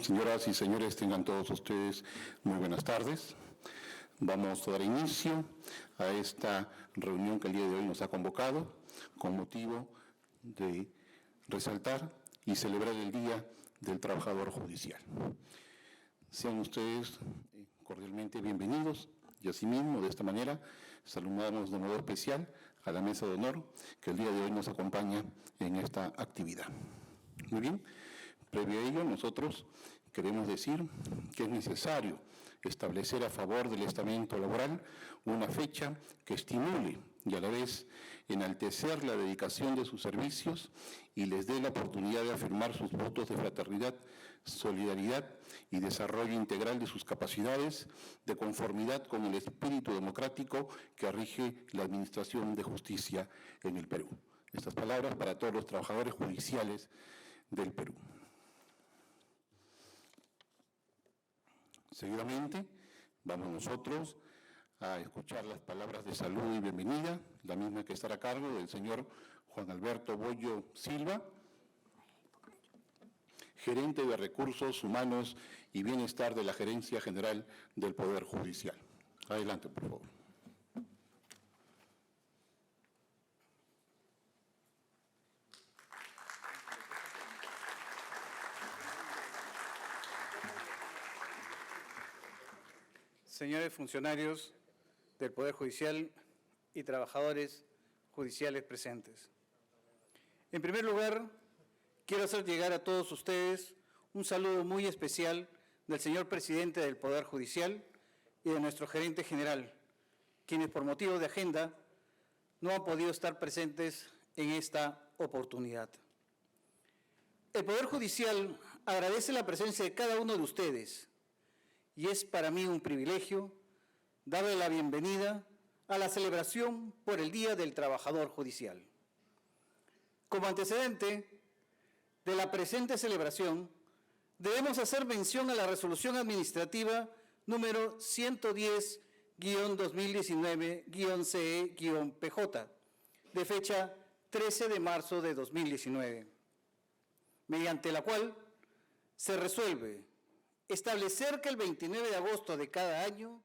Señoras y señores, tengan todos ustedes muy buenas tardes. Vamos a dar inicio a esta reunión que el día de hoy nos ha convocado con motivo de resaltar y celebrar el Día del Trabajador Judicial. Sean ustedes cordialmente bienvenidos y asimismo, de esta manera, saludamos de modo especial a la mesa de honor que el día de hoy nos acompaña en esta actividad. Muy bien. Previo a ello, nosotros queremos decir que es necesario establecer a favor del estamento laboral una fecha que estimule y a la vez enaltecer la dedicación de sus servicios y les dé la oportunidad de afirmar sus votos de fraternidad, solidaridad y desarrollo integral de sus capacidades de conformidad con el espíritu democrático que rige la administración de justicia en el Perú. Estas palabras para todos los trabajadores judiciales del Perú. Seguidamente, vamos nosotros a escuchar las palabras de salud y bienvenida, la misma que estará a cargo del señor Juan Alberto Bollo Silva, gerente de Recursos Humanos y Bienestar de la Gerencia General del Poder Judicial. Adelante, por favor. Señores funcionarios del Poder Judicial y trabajadores judiciales presentes. En primer lugar, quiero hacer llegar a todos ustedes un saludo muy especial del señor presidente del Poder Judicial y de nuestro gerente general, quienes por motivo de agenda no han podido estar presentes en esta oportunidad. El Poder Judicial agradece la presencia de cada uno de ustedes y es para mí un privilegio darle la bienvenida a la celebración por el Día del Trabajador Judicial. Como antecedente de la presente celebración, debemos hacer mención a la resolución administrativa número 110-2019-CE-PJ, de fecha 13 de marzo de 2019, mediante la cual se resuelve establecer que el 29 de agosto de cada año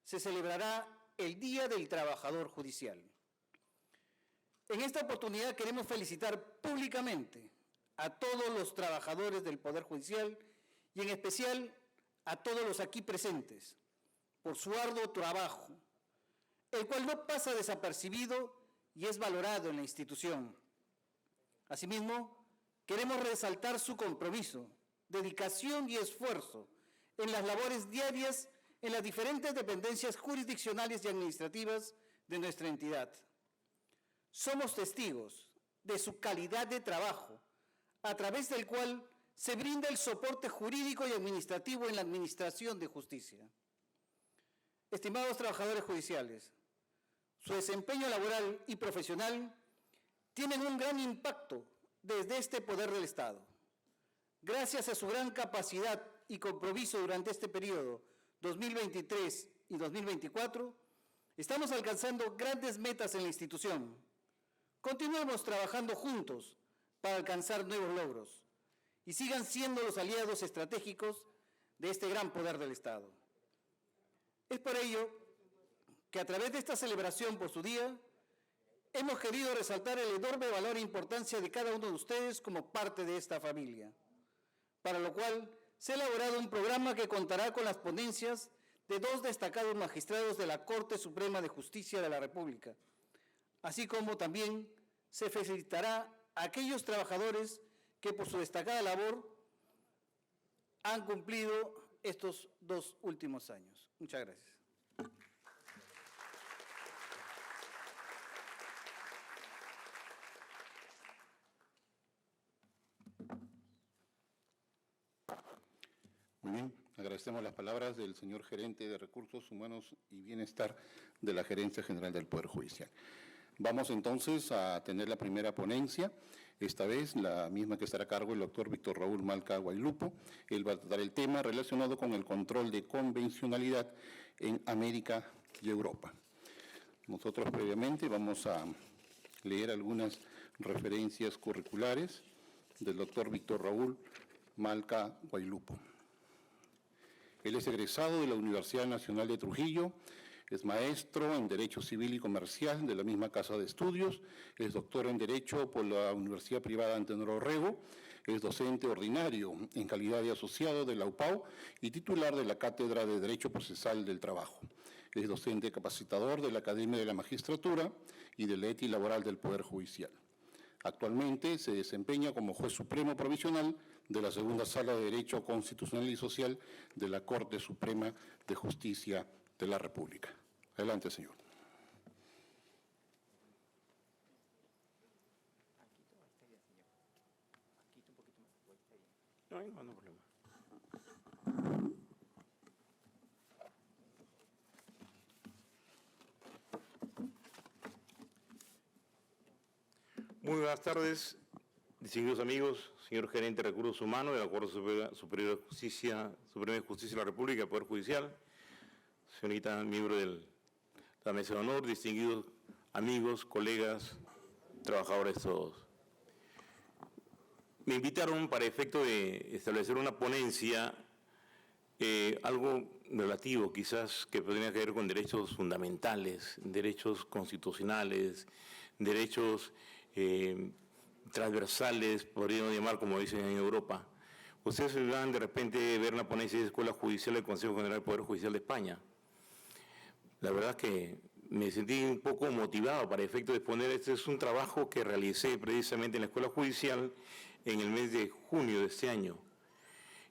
se celebrará el Día del Trabajador Judicial. En esta oportunidad queremos felicitar públicamente a todos los trabajadores del Poder Judicial y en especial a todos los aquí presentes por su arduo trabajo, el cual no pasa desapercibido y es valorado en la institución. Asimismo, queremos resaltar su compromiso, dedicación y esfuerzo en las labores diarias en las diferentes dependencias jurisdiccionales y administrativas de nuestra entidad. Somos testigos de su calidad de trabajo, a través del cual se brinda el soporte jurídico y administrativo en la administración de justicia. Estimados trabajadores judiciales, su desempeño laboral y profesional tienen un gran impacto desde este poder del Estado. Gracias a su gran capacidad y compromiso durante este periodo 2023 y 2024, estamos alcanzando grandes metas en la institución. Continuemos trabajando juntos para alcanzar nuevos logros y sigan siendo los aliados estratégicos de este gran poder del Estado. Es por ello que a través de esta celebración por su día, hemos querido resaltar el enorme valor e importancia de cada uno de ustedes como parte de esta familia, para lo cual se ha elaborado un programa que contará con las ponencias de dos destacados magistrados de la Corte Suprema de Justicia de la República, así como también se felicitará a aquellos trabajadores que por su destacada labor han cumplido estos 2 últimos años. Muchas gracias. Muy bien, agradecemos las palabras del señor gerente de Recursos Humanos y Bienestar de la Gerencia General del Poder Judicial. Vamos entonces a tener la primera ponencia, esta vez la misma que estará a cargo el doctor Víctor Raúl Malca Guaylupo. Él va a tratar el tema relacionado con el control de convencionalidad en América y Europa. Nosotros previamente vamos a leer algunas referencias curriculares del doctor Víctor Raúl Malca Guaylupo. Él es egresado de la Universidad Nacional de Trujillo, es maestro en Derecho Civil y Comercial de la misma casa de estudios, es doctor en Derecho por la Universidad Privada Antenor Orrego, es docente ordinario en calidad de asociado de la UPAU y titular de la Cátedra de Derecho Procesal del Trabajo. Es docente capacitador de la Academia de la Magistratura y de la ETI Laboral del Poder Judicial. Actualmente se desempeña como juez supremo provisional de la Segunda Sala de Derecho Constitucional y Social de la Corte Suprema de Justicia de la República. Adelante, señor. No hay problema. Muy buenas tardes, distinguidos amigos, señor gerente de Recursos Humanos de la Corte Superior de Justicia, Suprema de Justicia de la República, del Poder Judicial, señorita miembro de la Mesa de Honor, distinguidos amigos, colegas, trabajadores todos. Me invitaron para efecto de establecer una ponencia, algo relativo quizás que podría ver con derechos fundamentales, derechos constitucionales, derechos transversales, podríamos llamar como dicen en Europa. Ustedes van de repente a ver una ponencia de Escuela Judicial del Consejo General del Poder Judicial de España. La verdad es que me sentí un poco motivado para efecto de exponer. Este es un trabajo que realicé precisamente en la Escuela Judicial en el mes de junio de este año.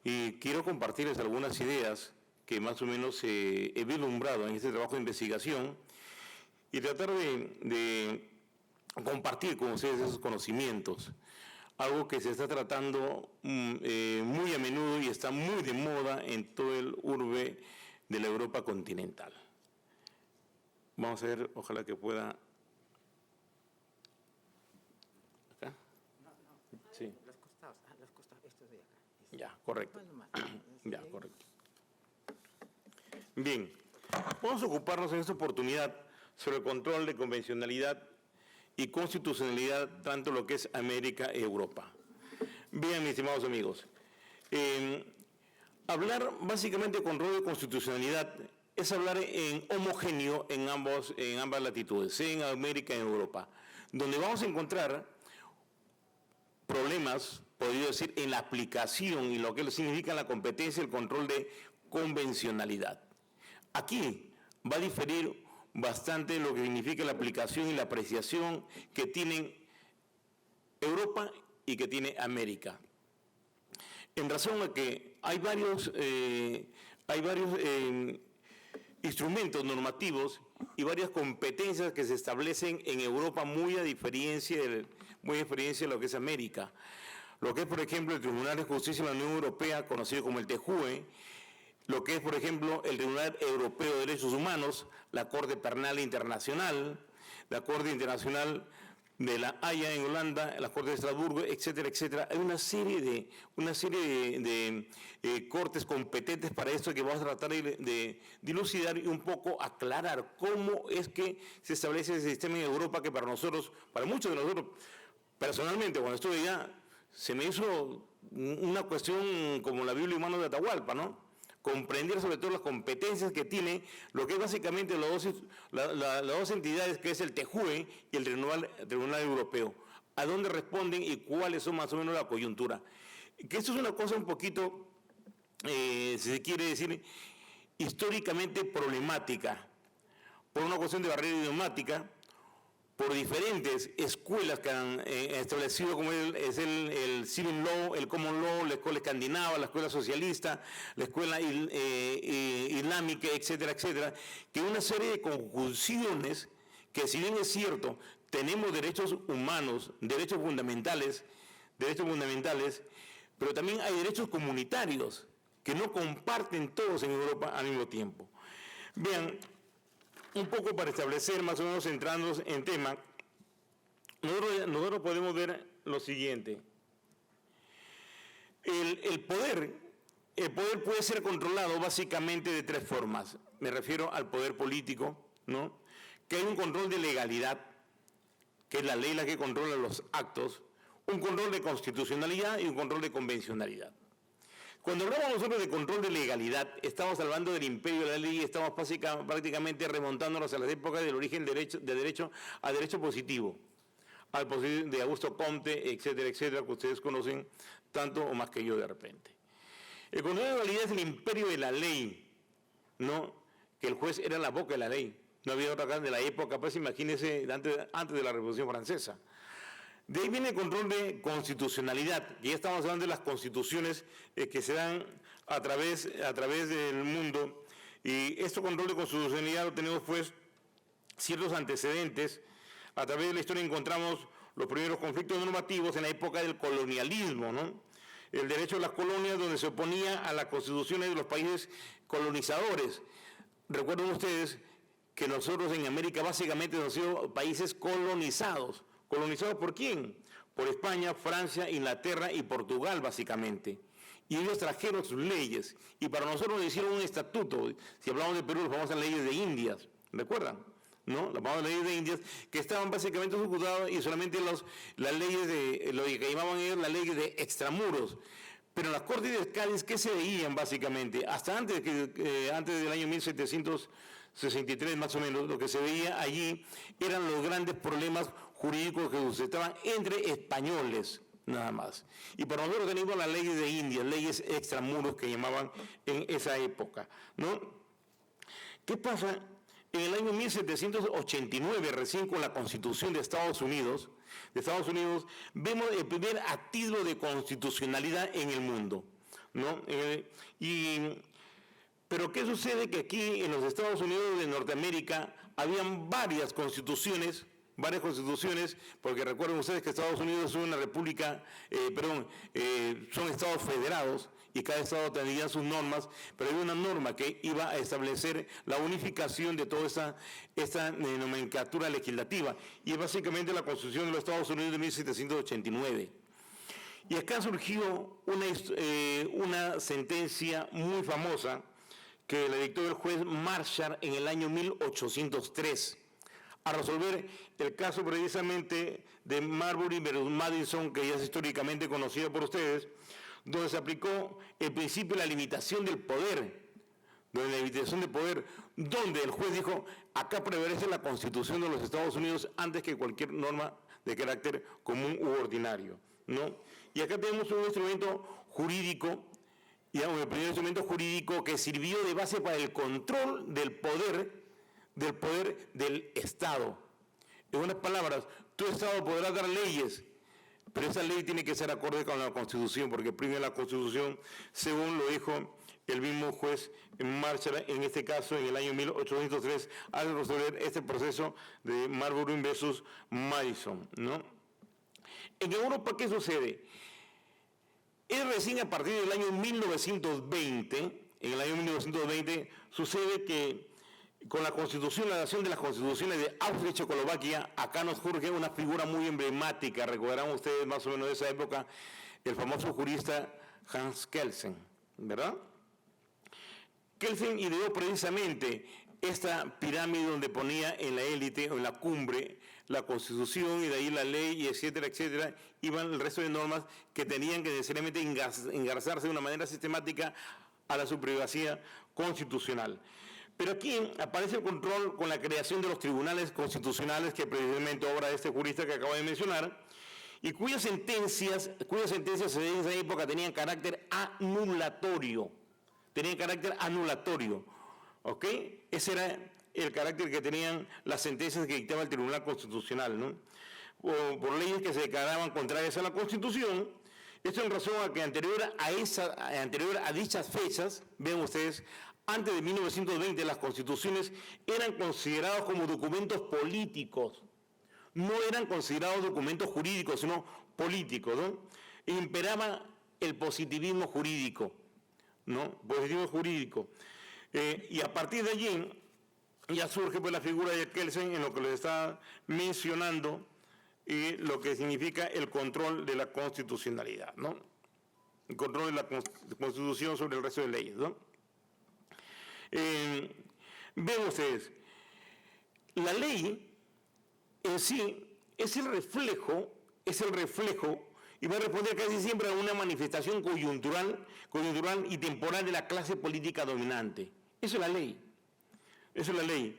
Y quiero compartirles algunas ideas que más o menos he vislumbrado en este trabajo de investigación y tratar de compartir con ustedes esos conocimientos. Algo que se está tratando muy a menudo y está muy de moda en todo el urbe de la Europa continental. Vamos a ver, ojalá que pueda. ¿Acá? Sí. Los costados, estos de acá. Ya, correcto. Ya, ahí. correcto. Bien, vamos a ocuparnos en esta oportunidad sobre el control de convencionalidad y constitucionalidad, tanto lo que es América y Europa. Bien, mis estimados amigos, hablar básicamente de control de constitucionalidad es hablar en homogéneo en ambas latitudes, en América y en Europa, donde vamos a encontrar problemas, podría decir, en la aplicación y lo que significa la competencia y el control de convencionalidad. Aquí va a diferir bastante lo que significa la aplicación y la apreciación que tienen Europa y que tiene América. En razón a que hay varios instrumentos normativos y varias competencias que se establecen en Europa muy a diferencia de lo que es América. Lo que es, por ejemplo, el Tribunal de Justicia de la Unión Europea, conocido como el TJUE, lo que es, por ejemplo, el Tribunal Europeo de Derechos Humanos, la Corte Penal Internacional, la Corte Internacional de la Haya en Holanda, la Corte de Estrasburgo, etcétera, etcétera. Hay una serie de cortes competentes para esto que vamos a tratar de dilucidar y un poco aclarar cómo es que se establece ese sistema en Europa que para nosotros, para muchos de nosotros, personalmente, cuando estuve allá, se me hizo una cuestión como la Biblia y Manos de Atahualpa, ¿no? Comprender sobre todo las competencias que tiene lo que es básicamente las dos entidades que es el TJUE y el Tribunal Europeo, a dónde responden y cuáles son más o menos la coyuntura. Que esto es una cosa un poquito, si se quiere decir, históricamente problemática, por una cuestión de barrera idiomática, por diferentes escuelas que han establecido, como es el Civil Law, el Common Law, la escuela escandinava, la escuela socialista, la escuela islámica, etcétera, etcétera, que una serie de conjunciones que, si bien es cierto, tenemos derechos humanos, derechos fundamentales, pero también hay derechos comunitarios que no comparten todos en Europa al mismo tiempo. Vean, un poco para establecer, más o menos centrándonos en tema, nosotros podemos ver lo siguiente. El poder puede ser controlado básicamente de tres formas. Me refiero al poder político, ¿no? Que hay un control de legalidad, que es la ley la que controla los actos, un control de constitucionalidad y un control de convencionalidad. Cuando hablamos nosotros de control de legalidad, estamos hablando del imperio de la ley y estamos prácticamente remontándonos a las épocas del origen de derecho a derecho positivo, al positivo de Augusto Comte, etcétera, etcétera, que ustedes conocen tanto o más que yo de repente. El control de legalidad es el imperio de la ley, ¿no? Que el juez era la boca de la ley. No había otra cosa de la época, pues imagínense, antes de la Revolución Francesa. De ahí viene el control de constitucionalidad, y ya estamos hablando de las constituciones que se dan a través del mundo, y este control de constitucionalidad lo tenemos pues ciertos antecedentes. A través de la historia encontramos los primeros conflictos normativos en la época del colonialismo, ¿no? El derecho de las colonias, donde se oponía a las constituciones de los países colonizadores. Recuerden ustedes que nosotros en América básicamente hemos sido países colonizados. ¿Colonizados por quién? Por España, Francia, Inglaterra y Portugal, básicamente. Y ellos trajeron sus leyes. Y para nosotros nos hicieron un estatuto. Si hablamos de Perú, las famosas leyes de Indias. ¿Recuerdan? ¿No? Las famosas leyes de Indias, que estaban básicamente ejecutadas y solamente las leyes de, lo que llamaban ellos las leyes de extramuros. Pero en las Cortes de Cádiz, ¿qué se veían básicamente? Hasta antes del año 1763 más o menos, lo que se veía allí eran los grandes problemas jurídicos que se estaban entre españoles, nada más. Y para nosotros tenemos las leyes de Indias, leyes extramuros que llamaban en esa época, ¿no? ¿Qué pasa? En el año 1789, recién con la Constitución de Estados Unidos, vemos el primer atisbo de constitucionalidad en el mundo, ¿no? Pero ¿qué sucede? Que aquí en los Estados Unidos de Norteamérica habían varias constituciones, porque recuerden ustedes que Estados Unidos es una república, son estados federados, y cada estado tendría sus normas, pero hay una norma que iba a establecer la unificación de toda esta nomenclatura legislativa, y es básicamente la Constitución de los Estados Unidos de 1789. Y acá surgió una sentencia muy famosa que le dictó el juez Marshall en el año 1803, a resolver el caso precisamente de Marbury versus Madison, que ya es históricamente conocido por ustedes, donde se aplicó el principio de la limitación del poder, donde el juez dijo, acá prevalece la Constitución de los Estados Unidos antes que cualquier norma de carácter común u ordinario, ¿no? Y acá tenemos un instrumento jurídico, digamos, el primer instrumento jurídico que sirvió de base para el control del poder del Estado. En unas palabras, tu Estado podrá dar leyes, pero esa ley tiene que ser acorde con la Constitución, porque prime la Constitución, según lo dijo el mismo juez Marshall, en este caso, en el año 1803, al resolver este proceso de Marbury versus Madison, ¿no? En Europa, ¿qué sucede? Es recién a partir del año 1920, sucede que con la Constitución, la adaptación de las constituciones de Austria y Checoslovaquia, acá nos surge una figura muy emblemática, recordarán ustedes más o menos de esa época, el famoso jurista Hans Kelsen, ¿verdad? Kelsen ideó precisamente esta pirámide donde ponía en la élite o en la cumbre la Constitución y de ahí la ley, y etcétera, etcétera, iban el resto de normas que tenían que necesariamente engarzarse de una manera sistemática a la supremacía constitucional. Pero aquí aparece el control con la creación de los tribunales constitucionales, que precisamente obra de este jurista que acabo de mencionar, y cuyas sentencias en esa época tenían carácter anulatorio. ¿Ok? Ese era el carácter que tenían las sentencias que dictaba el Tribunal Constitucional, ¿no? O por leyes que se declaraban contrarias a la Constitución. Esto en razón a que anterior a dichas fechas, ven ustedes, antes de 1920 las constituciones eran consideradas como documentos políticos, no eran considerados documentos jurídicos, sino políticos, ¿no? Imperaba el positivismo jurídico, ¿no? Positivismo jurídico. Y a partir de allí ya surge pues la figura de Kelsen en lo que les está mencionando, y lo que significa el control de la constitucionalidad, ¿no? El control de la Constitución sobre el resto de leyes, ¿no? Ven ustedes, la ley en sí es el reflejo y va a responder casi siempre a una manifestación coyuntural y temporal de la clase política dominante. Eso es la ley. Eso es la ley.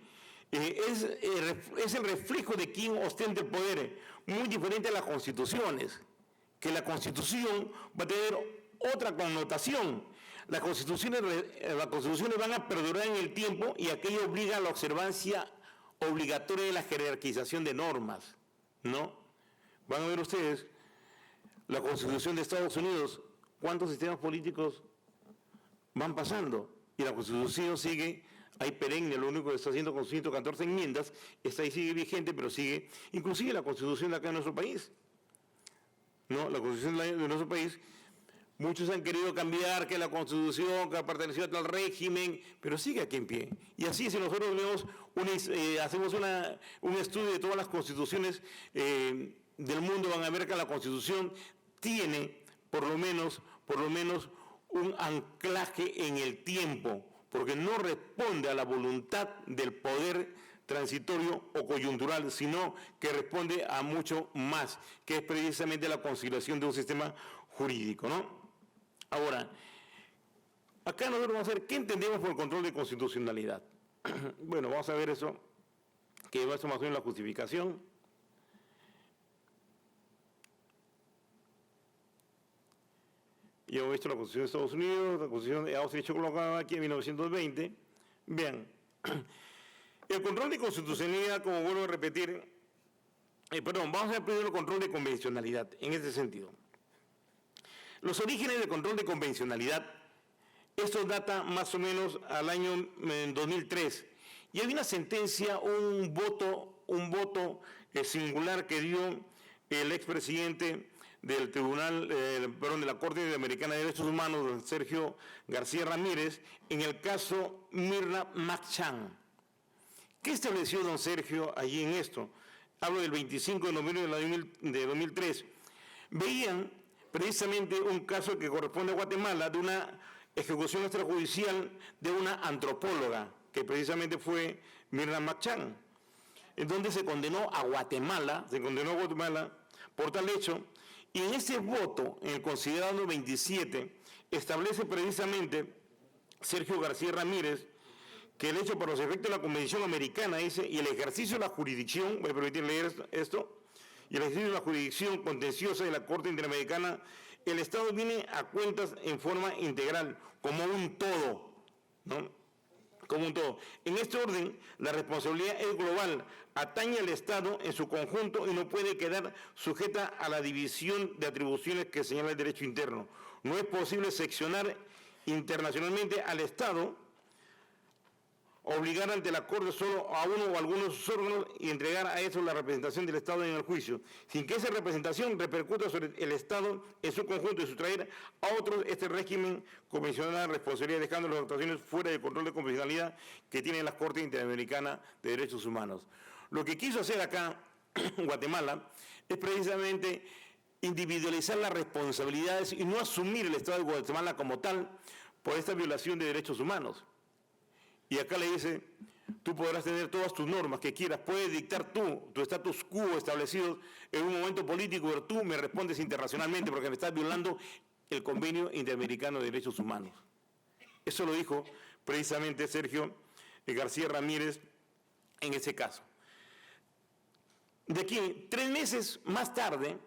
Es el reflejo de quien ostenta el poder, muy diferente a las constituciones, que la constitución va a tener otra connotación. Las constituciones van a perdurar en el tiempo y aquello obliga a la observancia obligatoria de la jerarquización de normas, ¿no? Van a ver ustedes la Constitución de Estados Unidos, cuántos sistemas políticos van pasando, y la Constitución sigue ahí perenne. Lo único que está haciendo con 114 enmiendas, esta ahí sigue vigente, pero sigue, inclusive la Constitución de acá en nuestro país, ¿no? La Constitución de nuestro país, muchos han querido cambiar que la Constitución, que ha pertenecido a tal régimen, pero sigue aquí en pie. Y así, si nosotros vemos hacemos un estudio de todas las constituciones del mundo, van a ver que la Constitución tiene por lo menos un anclaje en el tiempo, porque no responde a la voluntad del poder transitorio o coyuntural, sino que responde a mucho más, que es precisamente la conciliación de un sistema jurídico, ¿no? Ahora, acá nosotros vamos a ver qué entendemos por el control de constitucionalidad. Bueno, vamos a ver eso, que va a ser más o menos la justificación. Ya hemos visto la Constitución de Estados Unidos, la Constitución de Austria y Checoslovaquia aquí en 1920. Vean, el control de constitucionalidad, como vuelvo a repetir, vamos a ver primero el control de convencionalidad, en este sentido. Los orígenes del control de convencionalidad, esto data más o menos al año 2003, y hay una sentencia, un voto singular que dio el expresidente del Tribunal, de la Corte Interamericana de Derechos Humanos, don Sergio García Ramírez, en el caso Mirna Machan. ¿Qué estableció don Sergio allí en esto? Hablo del 25 de noviembre de 2003. Veían precisamente un caso que corresponde a Guatemala, de una ejecución extrajudicial de una antropóloga, que precisamente fue Mirna Machan, en donde se condenó a Guatemala por tal hecho, y en ese voto, en el considerado 27, establece precisamente Sergio García Ramírez que el hecho por los efectos de la Convención Americana, dice, y el ejercicio de la jurisdicción, voy a permitir leer esto, y el ejercicio de la jurisdicción contenciosa de la Corte Interamericana, el Estado viene a cuentas en forma integral, como un todo, ¿no? Como un todo. En este orden, la responsabilidad es global, atañe al Estado en su conjunto y no puede quedar sujeta a la división de atribuciones que señala el derecho interno. No es posible seccionar internacionalmente al Estado, obligar ante la Corte solo a uno o algunos órganos y entregar a eso la representación del Estado en el juicio, sin que esa representación repercuta sobre el Estado en su conjunto y sustraer a otros este régimen convencional de responsabilidad, dejando las actuaciones fuera del control de convencionalidad que tiene la Corte Interamericana de Derechos Humanos. Lo que quiso hacer acá, Guatemala, es precisamente individualizar las responsabilidades y no asumir el Estado de Guatemala como tal por esta violación de derechos humanos. Y acá le dice, tú podrás tener todas tus normas que quieras, puedes dictar tú, tu status quo establecido en un momento político, pero tú me respondes internacionalmente porque me estás violando el Convenio Interamericano de Derechos Humanos. Eso lo dijo precisamente Sergio García Ramírez en ese caso. De aquí, 3 meses más tarde,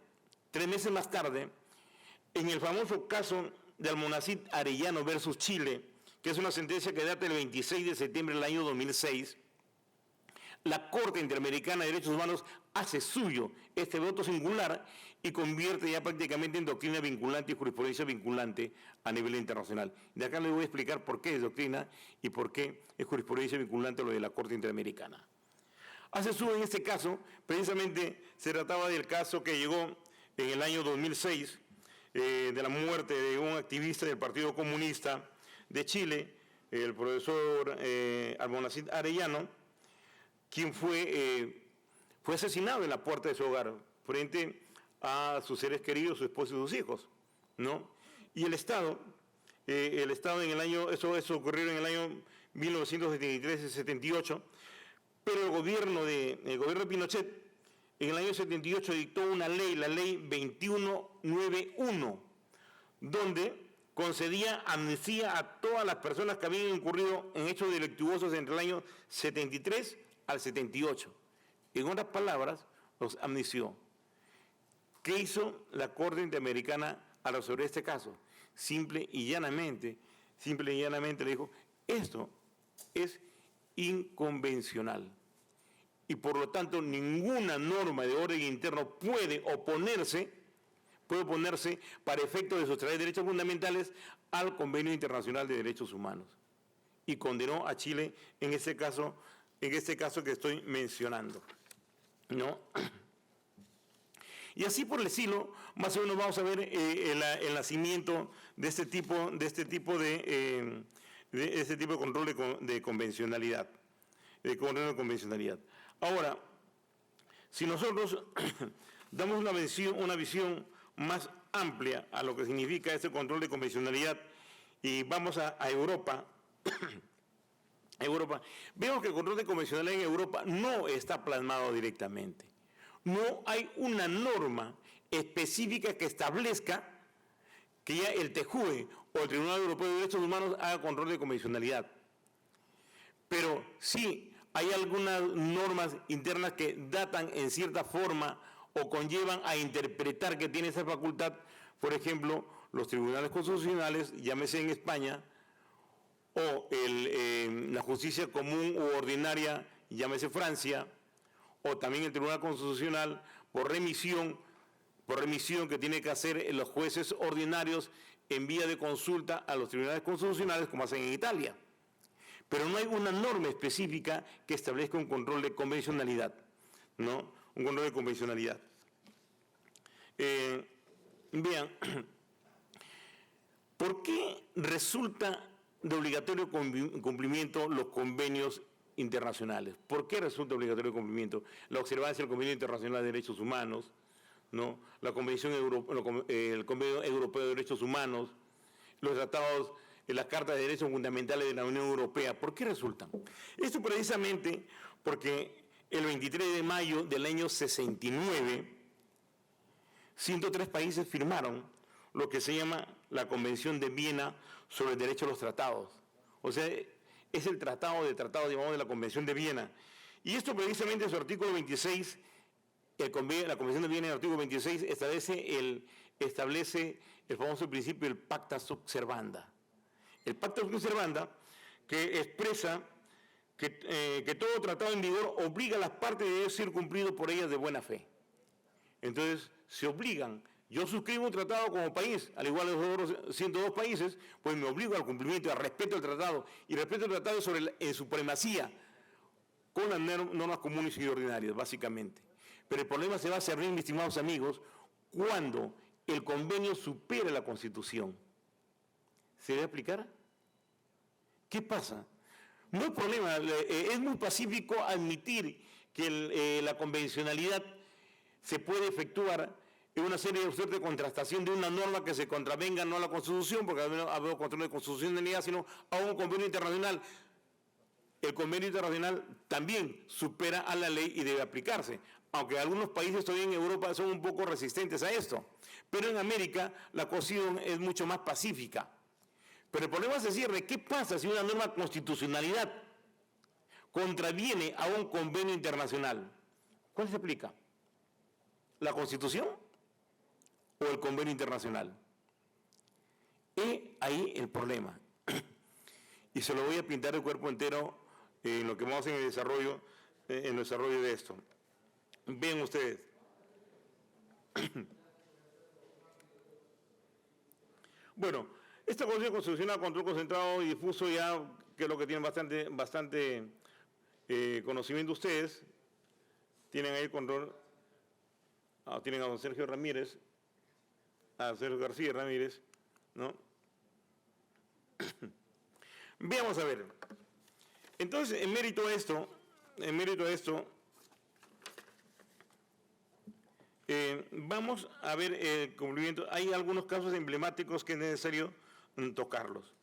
en el famoso caso de Almonacid Arellano versus Chile, que es una sentencia que data del 26 de septiembre del año 2006, la Corte Interamericana de Derechos Humanos hace suyo este voto singular y convierte ya prácticamente en doctrina vinculante y jurisprudencia vinculante a nivel internacional. De acá les voy a explicar por qué es doctrina y por qué es jurisprudencia vinculante lo de la Corte Interamericana. Hace suyo en este caso, precisamente se trataba del caso que llegó en el año 2006, de la muerte de un activista del Partido Comunista de Chile, el profesor Almonacid Arellano, quien fue asesinado en la puerta de su hogar, frente a sus seres queridos, su esposa y sus hijos, ¿no? Y el Estado en el año, eso ocurrió en el año 1973 y 78, pero el gobierno de Pinochet en el año 78 dictó una ley, la ley 2191, donde concedía amnistía a todas las personas que habían incurrido en hechos delictuosos entre el año 73 al 78. En otras palabras, los amnistió. ¿Qué hizo la Corte Interamericana al resolver este caso? Simple y llanamente le dijo, esto es inconvencional. Y por lo tanto, ninguna norma de orden interno puede oponerse para efecto de sustraer derechos fundamentales al Convenio Internacional de Derechos Humanos. Y condenó a Chile en este caso que estoy mencionando, ¿no? Y así por el estilo, más o menos vamos a ver el nacimiento de este tipo de control de convencionalidad. Ahora, si nosotros damos una visión más amplia a lo que significa este control de convencionalidad y vamos a Europa, vemos que el control de convencionalidad en Europa no está plasmado directamente. No hay una norma específica que establezca que ya el TJUE o el Tribunal Europeo de Derechos Humanos haga control de convencionalidad. Pero sí hay algunas normas internas que datan en cierta forma o conllevan a interpretar que tiene esa facultad, por ejemplo, los tribunales constitucionales, llámese en España, o la justicia común u ordinaria, llámese Francia, o también el Tribunal Constitucional por remisión que tiene que hacer los jueces ordinarios en vía de consulta a los tribunales constitucionales, como hacen en Italia. Pero no hay una norma específica que establezca un control de convencionalidad, ¿no? Un control de convencionalidad. Vean, ¿por qué resulta de obligatorio cumplimiento los convenios internacionales? ¿Por qué resulta obligatorio cumplimiento? La observancia del Convenio Internacional de Derechos Humanos, ¿no? El Convenio Europeo de Derechos Humanos, los tratados, las cartas de derechos fundamentales de la Unión Europea. ¿Por qué resultan? Esto precisamente porque el 23 de mayo del año 69, 103 países firmaron lo que se llama la Convención de Viena sobre el derecho a los tratados. O sea, es el tratado llamado de la Convención de Viena. Y esto precisamente en su artículo 26, la Convención de Viena en el artículo 26 establece el famoso principio del pacta sunt servanda. El pacta sunt servanda que expresa que todo tratado en vigor obliga a las partes de ser cumplido por ellas de buena fe. Entonces, se obligan. Yo suscribo un tratado como país, al igual de los otros 102 países, pues me obligo al cumplimiento, al respeto del tratado, y respeto del tratado sobre en supremacía con las normas comunes y ordinarias, básicamente. Pero el problema se va a cerrar, mis estimados amigos, cuando el convenio supere la Constitución. ¿Se debe aplicar? ¿Qué pasa? No hay problema, es muy pacífico admitir que la convencionalidad se puede efectuar en una serie de contrastación de una norma que se contravenga no a la Constitución, porque ha habido control de constitucionalidad, sino a un convenio internacional. El convenio internacional también supera a la ley y debe aplicarse, aunque algunos países todavía en Europa son un poco resistentes a esto. Pero en América la cuestión es mucho más pacífica. Pero el problema se cierra. ¿Qué pasa si una norma de constitucionalidad contraviene a un convenio internacional? ¿Cuál se aplica? ¿La Constitución o el convenio internacional? Y ahí el problema. Y se lo voy a pintar el cuerpo entero en lo que vamos en el desarrollo de esto. Vean ustedes. Bueno, esta Constitución Constitucional, control concentrado y difuso, ya que es lo que tienen bastante conocimiento ustedes, tienen ahí el control, tienen a don Sergio Ramírez, a Sergio García Ramírez, ¿no? Veamos a ver. Entonces, en mérito a esto, vamos a ver el cumplimiento. Hay algunos casos emblemáticos que es necesario tocarlos.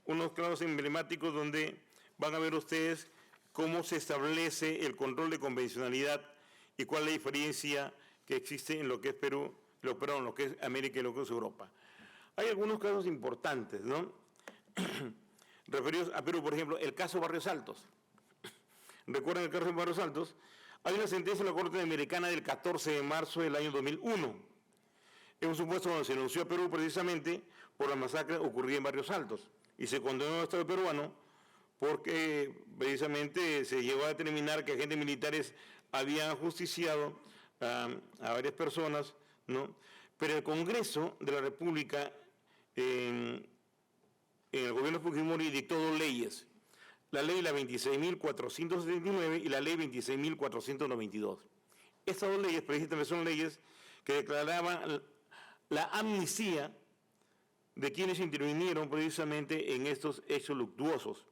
Unos casos emblemáticos donde van a ver ustedes cómo se establece el control de convencionalidad y cuál es la diferencia que existe en lo que es Perú, en lo que es América y lo que es Europa. Hay algunos casos importantes, ¿no? Referidos a Perú, por ejemplo, el caso Barrios Altos. ¿Recuerdan el caso de Barrios Altos? Hay una sentencia de la Corte Americana del 14 de marzo del año 2001. Es un supuesto donde se denunció a Perú precisamente por la masacre ocurrida en Barrios Altos y se condenó al Estado peruano porque precisamente se llegó a determinar que agentes militares habían ajusticiado a varias personas, ¿no? Pero el Congreso de la República, en el gobierno de Fujimori, dictó dos leyes, la ley la 26.479 y la ley 26.492. Estas dos leyes precisamente son leyes que declaraban la amnistía de quienes intervinieron precisamente en estos hechos luctuosos.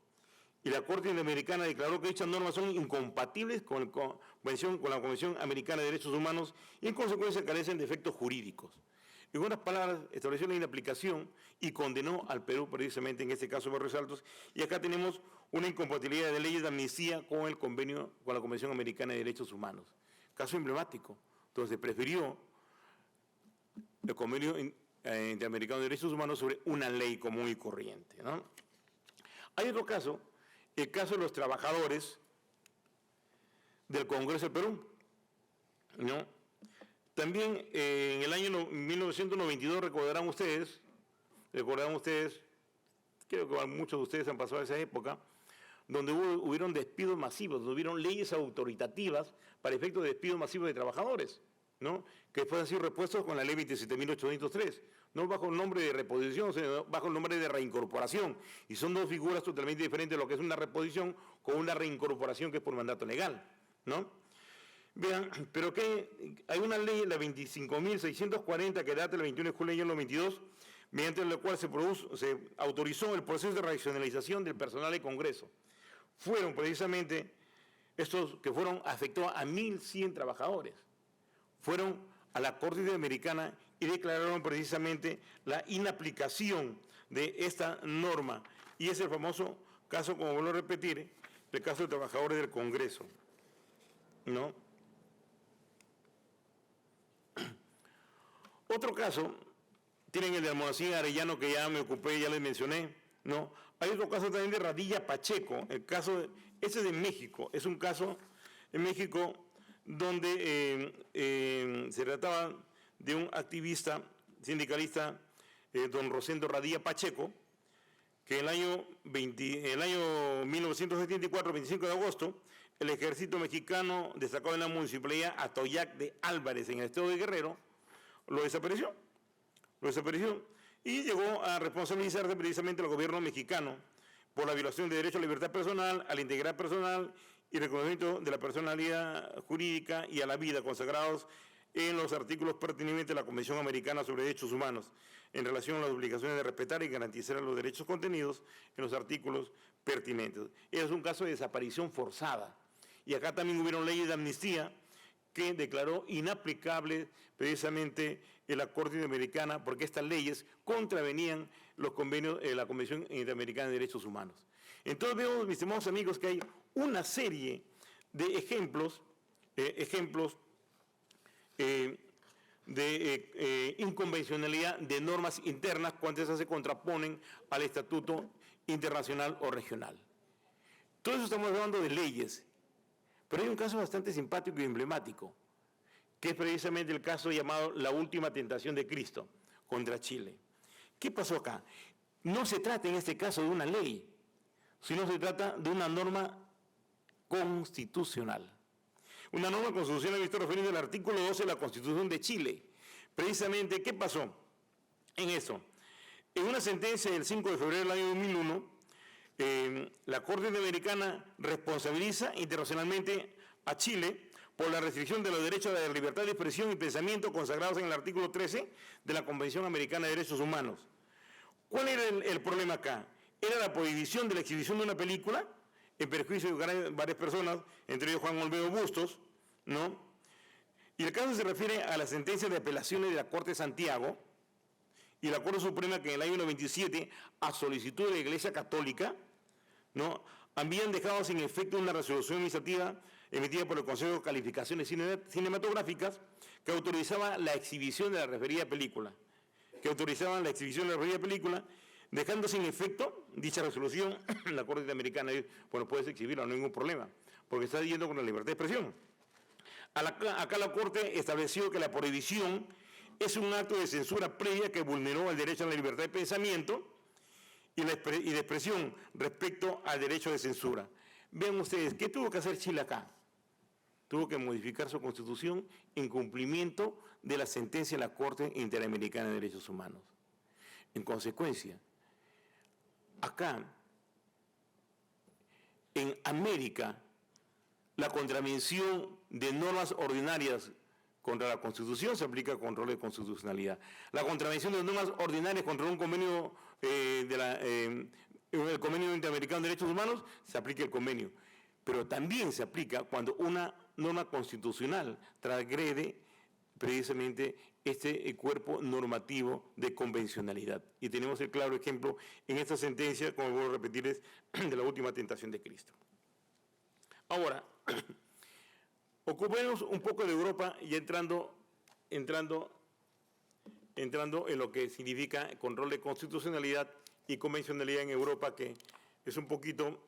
Y la Corte Interamericana declaró que dichas normas son incompatibles con la Convención Americana de Derechos Humanos y en consecuencia carecen de efectos jurídicos. En otras palabras, estableció la inaplicación y condenó al Perú precisamente en este caso Barrios Altos. Y acá tenemos una incompatibilidad de leyes de amnistía con el convenio, con la Convención Americana de Derechos Humanos. Caso emblemático. Entonces prefirió el convenio interamericano de derechos humanos sobre una ley común y corriente, ¿no? Hay otro caso, el caso de los trabajadores del Congreso del Perú, ¿no? También en el año 1992 recordarán ustedes, creo que muchos de ustedes han pasado esa época, donde hubieron despidos masivos, donde hubieron leyes autoritativas para efectos de despidos masivos de trabajadores, ¿no? Que después han sido repuestos con la ley 27.803, no bajo el nombre de reposición, sino bajo el nombre de reincorporación. Y son dos figuras totalmente diferentes de lo que es una reposición con una reincorporación que es por mandato legal, ¿no? Vean, pero que hay una ley, la 25.640, que data del 21 de julio del año 92, mediante la cual se autorizó el proceso de racionalización del personal del Congreso. Fueron precisamente estos que afectó a 1.100 trabajadores. Fueron a la Corte Interamericana y declararon precisamente la inaplicación de esta norma. Y es el famoso caso, como vuelvo a repetir, el caso de trabajadores del Congreso, ¿no? Otro caso, tienen el de Almonacid Arellano, que ya me ocupé, ya les mencioné, ¿no? Hay otro caso también de Radilla Pacheco, ese es de México, es un caso en México donde se trataba de un activista sindicalista, don Rosendo Radilla Pacheco, que en el año 1974, 25 de agosto, el ejército mexicano destacado en la municipalidad Atoyac de Álvarez, en el estado de Guerrero, lo desapareció y llegó a responsabilizarse precisamente al gobierno mexicano por la violación de derecho a la libertad personal, a la integridad personal y reconocimiento de la personalidad jurídica y a la vida consagrados en los artículos pertinentes de la Convención Americana sobre Derechos Humanos en relación a las obligaciones de respetar y garantizar los derechos contenidos en los artículos pertinentes. Es un caso de desaparición forzada. Y acá también hubieron leyes de amnistía que declaró inaplicable precisamente en la Corte Interamericana porque estas leyes contravenían los convenios de la Convención Interamericana de Derechos Humanos. Entonces vemos, mis estimados amigos, que hay una serie de ejemplos de inconvencionalidad de normas internas cuando esas se contraponen al estatuto internacional o regional. Todo eso estamos hablando de leyes. Pero hay un caso bastante simpático y emblemático, que es precisamente el caso llamado la última tentación de Cristo contra Chile. ¿Qué pasó acá? No se trata en este caso de una ley, sino se trata de una norma constitucional. Una norma constitucional que está referida al artículo 12 de la Constitución de Chile. Precisamente, ¿qué pasó en eso? En una sentencia del 5 de febrero del año 2001, la Corte Interamericana responsabiliza internacionalmente a Chile por la restricción de los derechos de la libertad de expresión y pensamiento consagrados en el artículo 13 de la Convención Americana de Derechos Humanos. ¿Cuál era el problema acá? Era la prohibición de la exhibición de una película en perjuicio de varias personas, entre ellos Juan Olmedo Bustos, ¿no? Y el caso se refiere a la sentencia de apelaciones de la Corte de Santiago y la Corte Suprema, que en el año 97, a solicitud de la Iglesia Católica, ¿no?, habían dejado sin efecto una resolución administrativa emitida por el Consejo de Calificaciones Cinematográficas, que autorizaba la exhibición de la referida película, dejando sin efecto dicha resolución. La Corte Interamericana dice, bueno, puedes exhibirla, no hay ningún problema, porque está yendo con la libertad de expresión. Acá la Corte estableció que la prohibición es un acto de censura previa que vulneró el derecho a la libertad de pensamiento y de expresión respecto al derecho de censura. Vean ustedes, ¿qué tuvo que hacer Chile acá? Tuvo que modificar su constitución en cumplimiento de la sentencia de la Corte Interamericana de Derechos Humanos. En consecuencia, acá, en América, la contravención de normas ordinarias contra la Constitución se aplica con control de constitucionalidad. La contravención de normas ordinarias contra un convenio el Convenio Interamericano de Derechos Humanos, se aplica el convenio. Pero también se aplica cuando una norma constitucional transgrede precisamente este cuerpo normativo de convencionalidad. Y tenemos el claro ejemplo en esta sentencia, como vuelvo a repetir, es de la última tentación de Cristo. Ahora, ocupemos un poco de Europa y entrando en lo que significa control de constitucionalidad y convencionalidad en Europa, que es un poquito,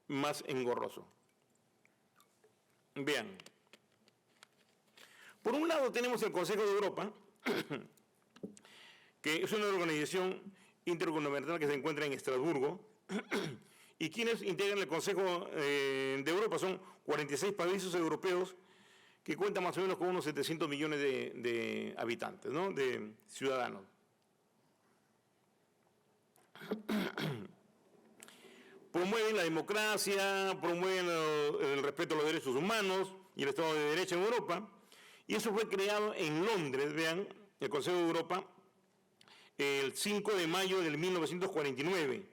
más engorroso. Vean, por un lado tenemos el Consejo de Europa, que es una organización intergubernamental que se encuentra en Estrasburgo, y quienes integran el Consejo de Europa son 46 países europeos que cuentan más o menos con unos 700 millones de habitantes, ¿no?, de ciudadanos. Promueven la democracia, promueven el respeto a los derechos humanos y el Estado de Derecho en Europa, y eso fue creado en Londres, vean, el Consejo de Europa, el 5 de mayo del 1949.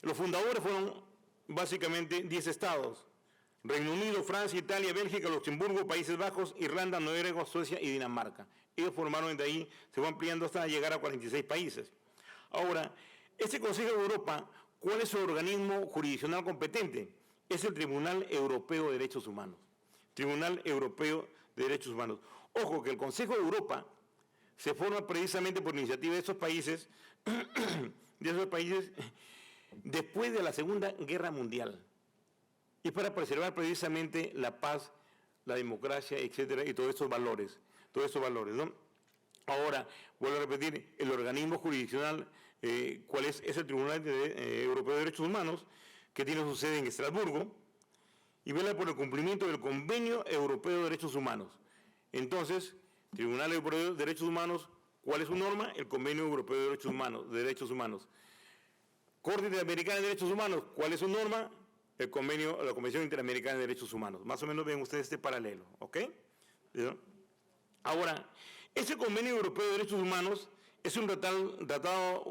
Los fundadores fueron básicamente 10 estados: Reino Unido, Francia, Italia, Bélgica, Luxemburgo, Países Bajos, Irlanda, Noruega, Suecia y Dinamarca. Ellos formaron de ahí, se va ampliando hasta llegar a 46 países. Ahora, este Consejo de Europa, ¿cuál es su organismo jurisdiccional competente? Es el Tribunal Europeo de Derechos Humanos. Tribunal Europeo de Derechos Humanos. Ojo, que el Consejo de Europa se forma precisamente por iniciativa de esos países, después de la Segunda Guerra Mundial, y para preservar precisamente la paz, la democracia, etcétera, y todos estos valores, ¿no? Ahora, vuelvo a repetir, el organismo jurisdiccional, ¿cuál es? Es el Tribunal Europeo de Derechos Humanos, que tiene su sede en Estrasburgo, y vela por el cumplimiento del Convenio Europeo de Derechos Humanos. Entonces, Tribunal Europeo de Derechos Humanos, ¿cuál es su norma? El Convenio Europeo de Derechos Humanos. Corte Interamericana de Derechos Humanos, ¿cuál es su norma? La Convención Interamericana de Derechos Humanos. Más o menos ven ustedes este paralelo, ¿ok? ¿Sí? Ahora, ese Convenio Europeo de Derechos Humanos es un tratado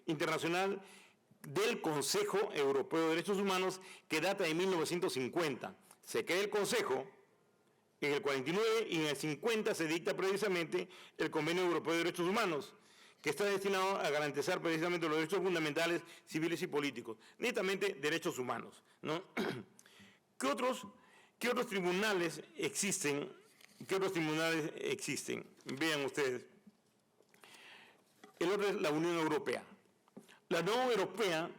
internacional del Consejo Europeo de Derechos Humanos que data de 1950. Se crea el Consejo en el 49 y en el 50 se dicta precisamente el Convenio Europeo de Derechos Humanos, que está destinado a garantizar precisamente los derechos fundamentales, civiles y políticos, netamente derechos humanos, ¿no? ¿Qué otros tribunales existen? Vean ustedes. El otro es la Unión Europea. La Unión Europea,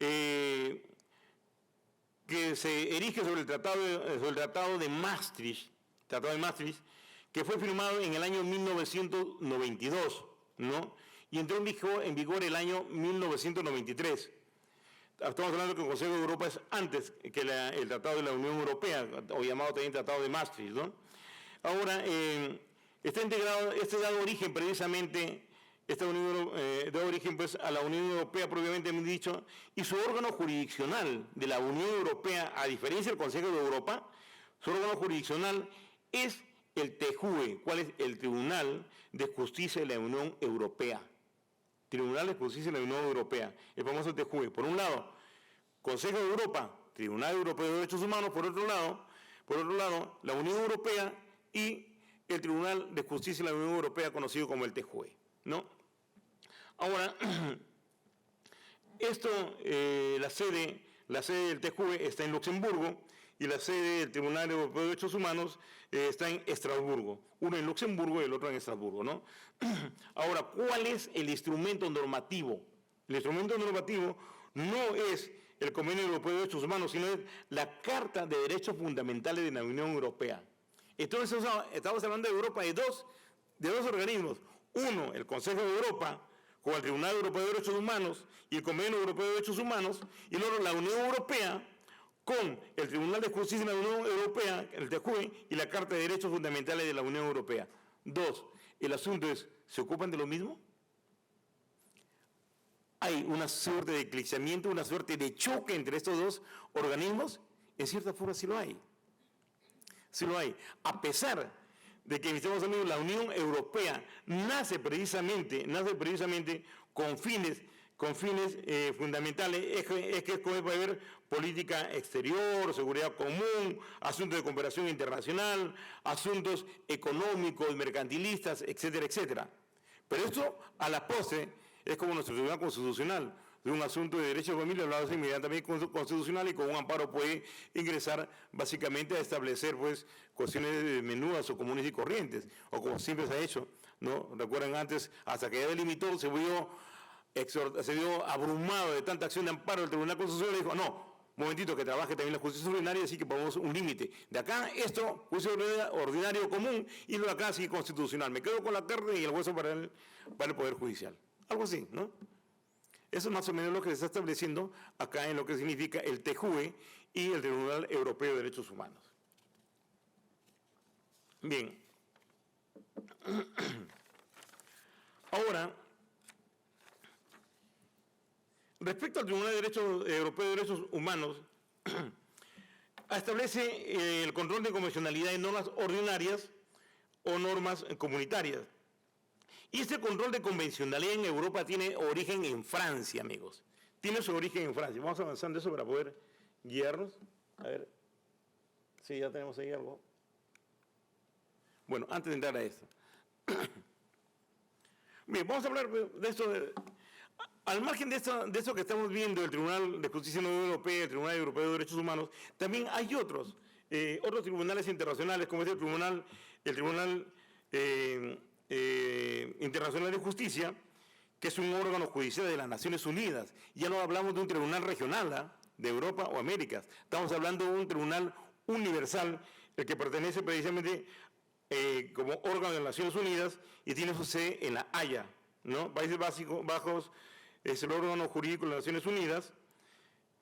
que se erige sobre el Tratado de Maastricht, que fue firmado en el año 1992, ¿no?, y entró en vigor el año 1993. Estamos hablando que el Consejo de Europa es antes que el Tratado de la Unión Europea, o llamado también Tratado de Maastricht, ¿no? Ahora, da origen precisamente, da origen pues a la Unión Europea propiamente dicho, y su órgano jurisdiccional de la Unión Europea, a diferencia del Consejo de Europa, su órgano jurisdiccional es el TJUE. ¿Cuál es? El Tribunal de Justicia de la Unión Europea. Tribunal de Justicia de la Unión Europea, el famoso TJUE. Por un lado, Consejo de Europa, Tribunal Europeo de Derechos Humanos, por otro lado, la Unión Europea y el Tribunal de Justicia de la Unión Europea, conocido como el TJUE, ¿no? Ahora, Esto, la sede del TJUE está en Luxemburgo y la sede del Tribunal Europeo de Derechos Humanos está en Estrasburgo. Uno en Luxemburgo y el otro en Estrasburgo, ¿no? Ahora, ¿cuál es el instrumento normativo? El instrumento normativo no es el Convenio Europeo de Derechos Humanos, sino es la Carta de Derechos Fundamentales de la Unión Europea. Entonces, estamos hablando de Europa de dos organismos. Uno, el Consejo de Europa, con el Tribunal Europeo de Derechos Humanos y el Convenio Europeo de Derechos Humanos, y luego la Unión Europea, con el Tribunal de Justicia de la Unión Europea, el TJUE, y la Carta de Derechos Fundamentales de la Unión Europea. Dos, el asunto es, ¿se ocupan de lo mismo? ¿Hay una suerte de eclipsamiento, una suerte de choque entre estos dos organismos? En cierta forma sí lo hay. Sí lo hay. A pesar de que, mis estimados amigos, la Unión Europea nace precisamente con fines fundamentales, es que puede haber política exterior, seguridad común, asuntos de cooperación internacional, asuntos económicos, mercantilistas, etcétera, etcétera. Pero esto, a la postre, es como nuestro Tribunal Constitucional, de un asunto de derecho de familia, hablado inmediatamente constitucional y con un amparo puede ingresar básicamente a establecer pues cuestiones menudas o comunes y corrientes, o como siempre se ha hecho, ¿no? Recuerdan antes, hasta que ya delimitó, se vio abrumado de tanta acción de amparo del Tribunal Constitucional y dijo, no, un momentito, que trabaje también la justicia ordinaria, así que pongamos un límite. De acá, esto, juicio ordinario común, y lo de acá sí constitucional. Me quedo con la carne y el hueso para el Poder Judicial. Algo así, ¿no? Eso es más o menos lo que se está estableciendo acá en lo que significa el TJUE y el Tribunal Europeo de Derechos Humanos. Bien. Ahora, respecto al Tribunal Europeo de Derechos Humanos, establece el control de convencionalidad en normas ordinarias o normas comunitarias. Y este control de convencionalidad en Europa tiene origen en Francia, amigos. Tiene su origen en Francia. Vamos avanzando eso para poder guiarnos. A ver. Sí, ya tenemos ahí algo. Bueno, antes de entrar a esto. Bien, vamos a hablar de esto. Al margen de esto que estamos viendo, el Tribunal de Justicia de la Unión Europea, el Tribunal Europeo de Derechos Humanos, también hay otros tribunales internacionales, como es el Tribunal Internacional de Justicia, que es un órgano judicial de las Naciones Unidas. Ya no hablamos de un tribunal regional de Europa o Américas, estamos hablando de un tribunal universal, el que pertenece precisamente como órgano de las Naciones Unidas y tiene su sede en La Haya, ¿no? Países Bajos es el órgano jurídico de las Naciones Unidas,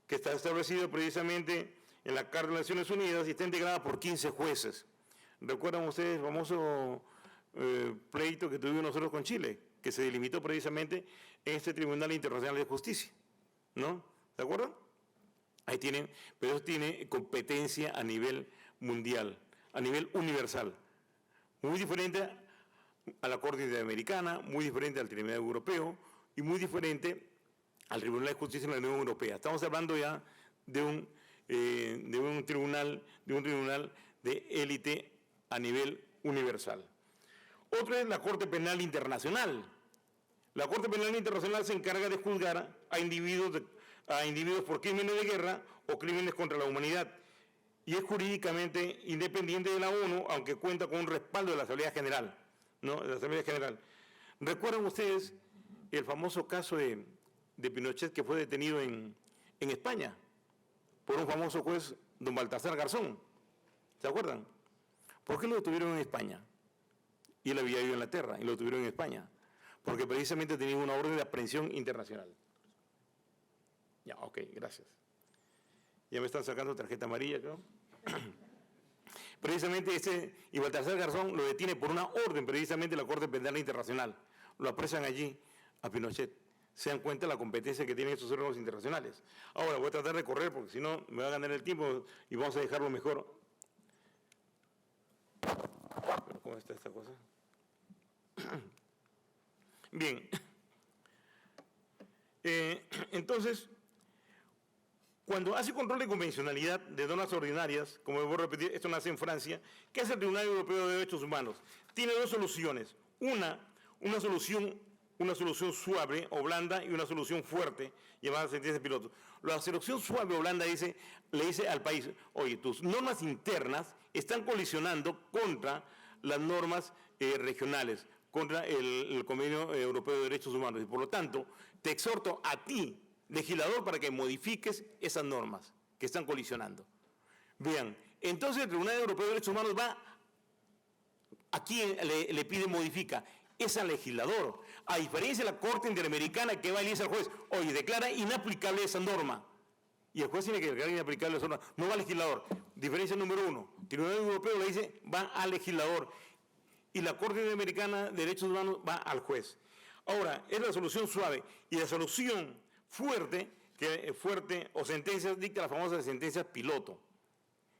que está establecido precisamente en la Carta de las Naciones Unidas y está integrada por 15 jueces. ¿Recuerdan ustedes el famoso pleito que tuvimos nosotros con Chile, que se delimitó precisamente en este Tribunal Internacional de Justicia? ¿No? ¿De acuerdo? Ahí tienen, pero eso tiene competencia a nivel mundial, a nivel universal. Muy diferente a la Corte Interamericana, muy diferente al Tribunal Europeo y muy diferente al Tribunal de Justicia de la Unión Europea. Estamos hablando ya de un tribunal de élite a nivel universal. Otro es la Corte Penal Internacional. La Corte Penal Internacional se encarga de juzgar a individuos por crímenes de guerra o crímenes contra la humanidad y es jurídicamente independiente de la ONU, aunque cuenta con un respaldo de la Asamblea General, ¿no? De la Asamblea General. ¿Recuerdan ustedes el famoso caso de Pinochet que fue detenido en España por un famoso juez, don Baltasar Garzón? ¿Se acuerdan? ¿Por qué lo detuvieron en España? Y él había ido a Inglaterra y lo detuvieron en España. Porque precisamente tenía una orden de aprehensión internacional. Ya, ok, gracias. Ya me están sacando tarjeta amarilla, creo. Precisamente y Baltasar Garzón lo detiene por una orden, precisamente de la Corte Penal Internacional. Lo apresan allí a Pinochet. Se dan cuenta de la competencia que tienen estos órganos internacionales. Ahora voy a tratar de correr porque si no me va a ganar el tiempo y vamos a dejarlo mejor. ¿Pero cómo está esta cosa? Bien. Entonces, cuando hace control de convencionalidad de normas ordinarias, como debo repetir, esto nace en Francia, ¿qué hace el Tribunal Europeo de Derechos Humanos? Tiene dos soluciones. Una solución una solución suave o blanda y una solución fuerte, llamada sentencia piloto. La solución suave o blanda le dice al país, oye, tus normas internas están colisionando contra las normas regionales, contra el Convenio Europeo de Derechos Humanos. Y por lo tanto, te exhorto a ti, legislador, para que modifiques esas normas que están colisionando. Vean, entonces el Tribunal Europeo de Derechos Humanos va, ¿a quién le pide modifica? Es al legislador, a diferencia de la Corte Interamericana que va y le dice al juez, oye, declara inaplicable esa norma. Y el juez tiene que declarar inaplicable esa norma, no va al legislador. Diferencia número 1, el Tribunal Europeo le dice, va al legislador. Y la Corte Interamericana de Derechos Humanos va al juez. Ahora, es la solución suave. Y la solución fuerte o sentencias, dicta las famosas sentencias piloto.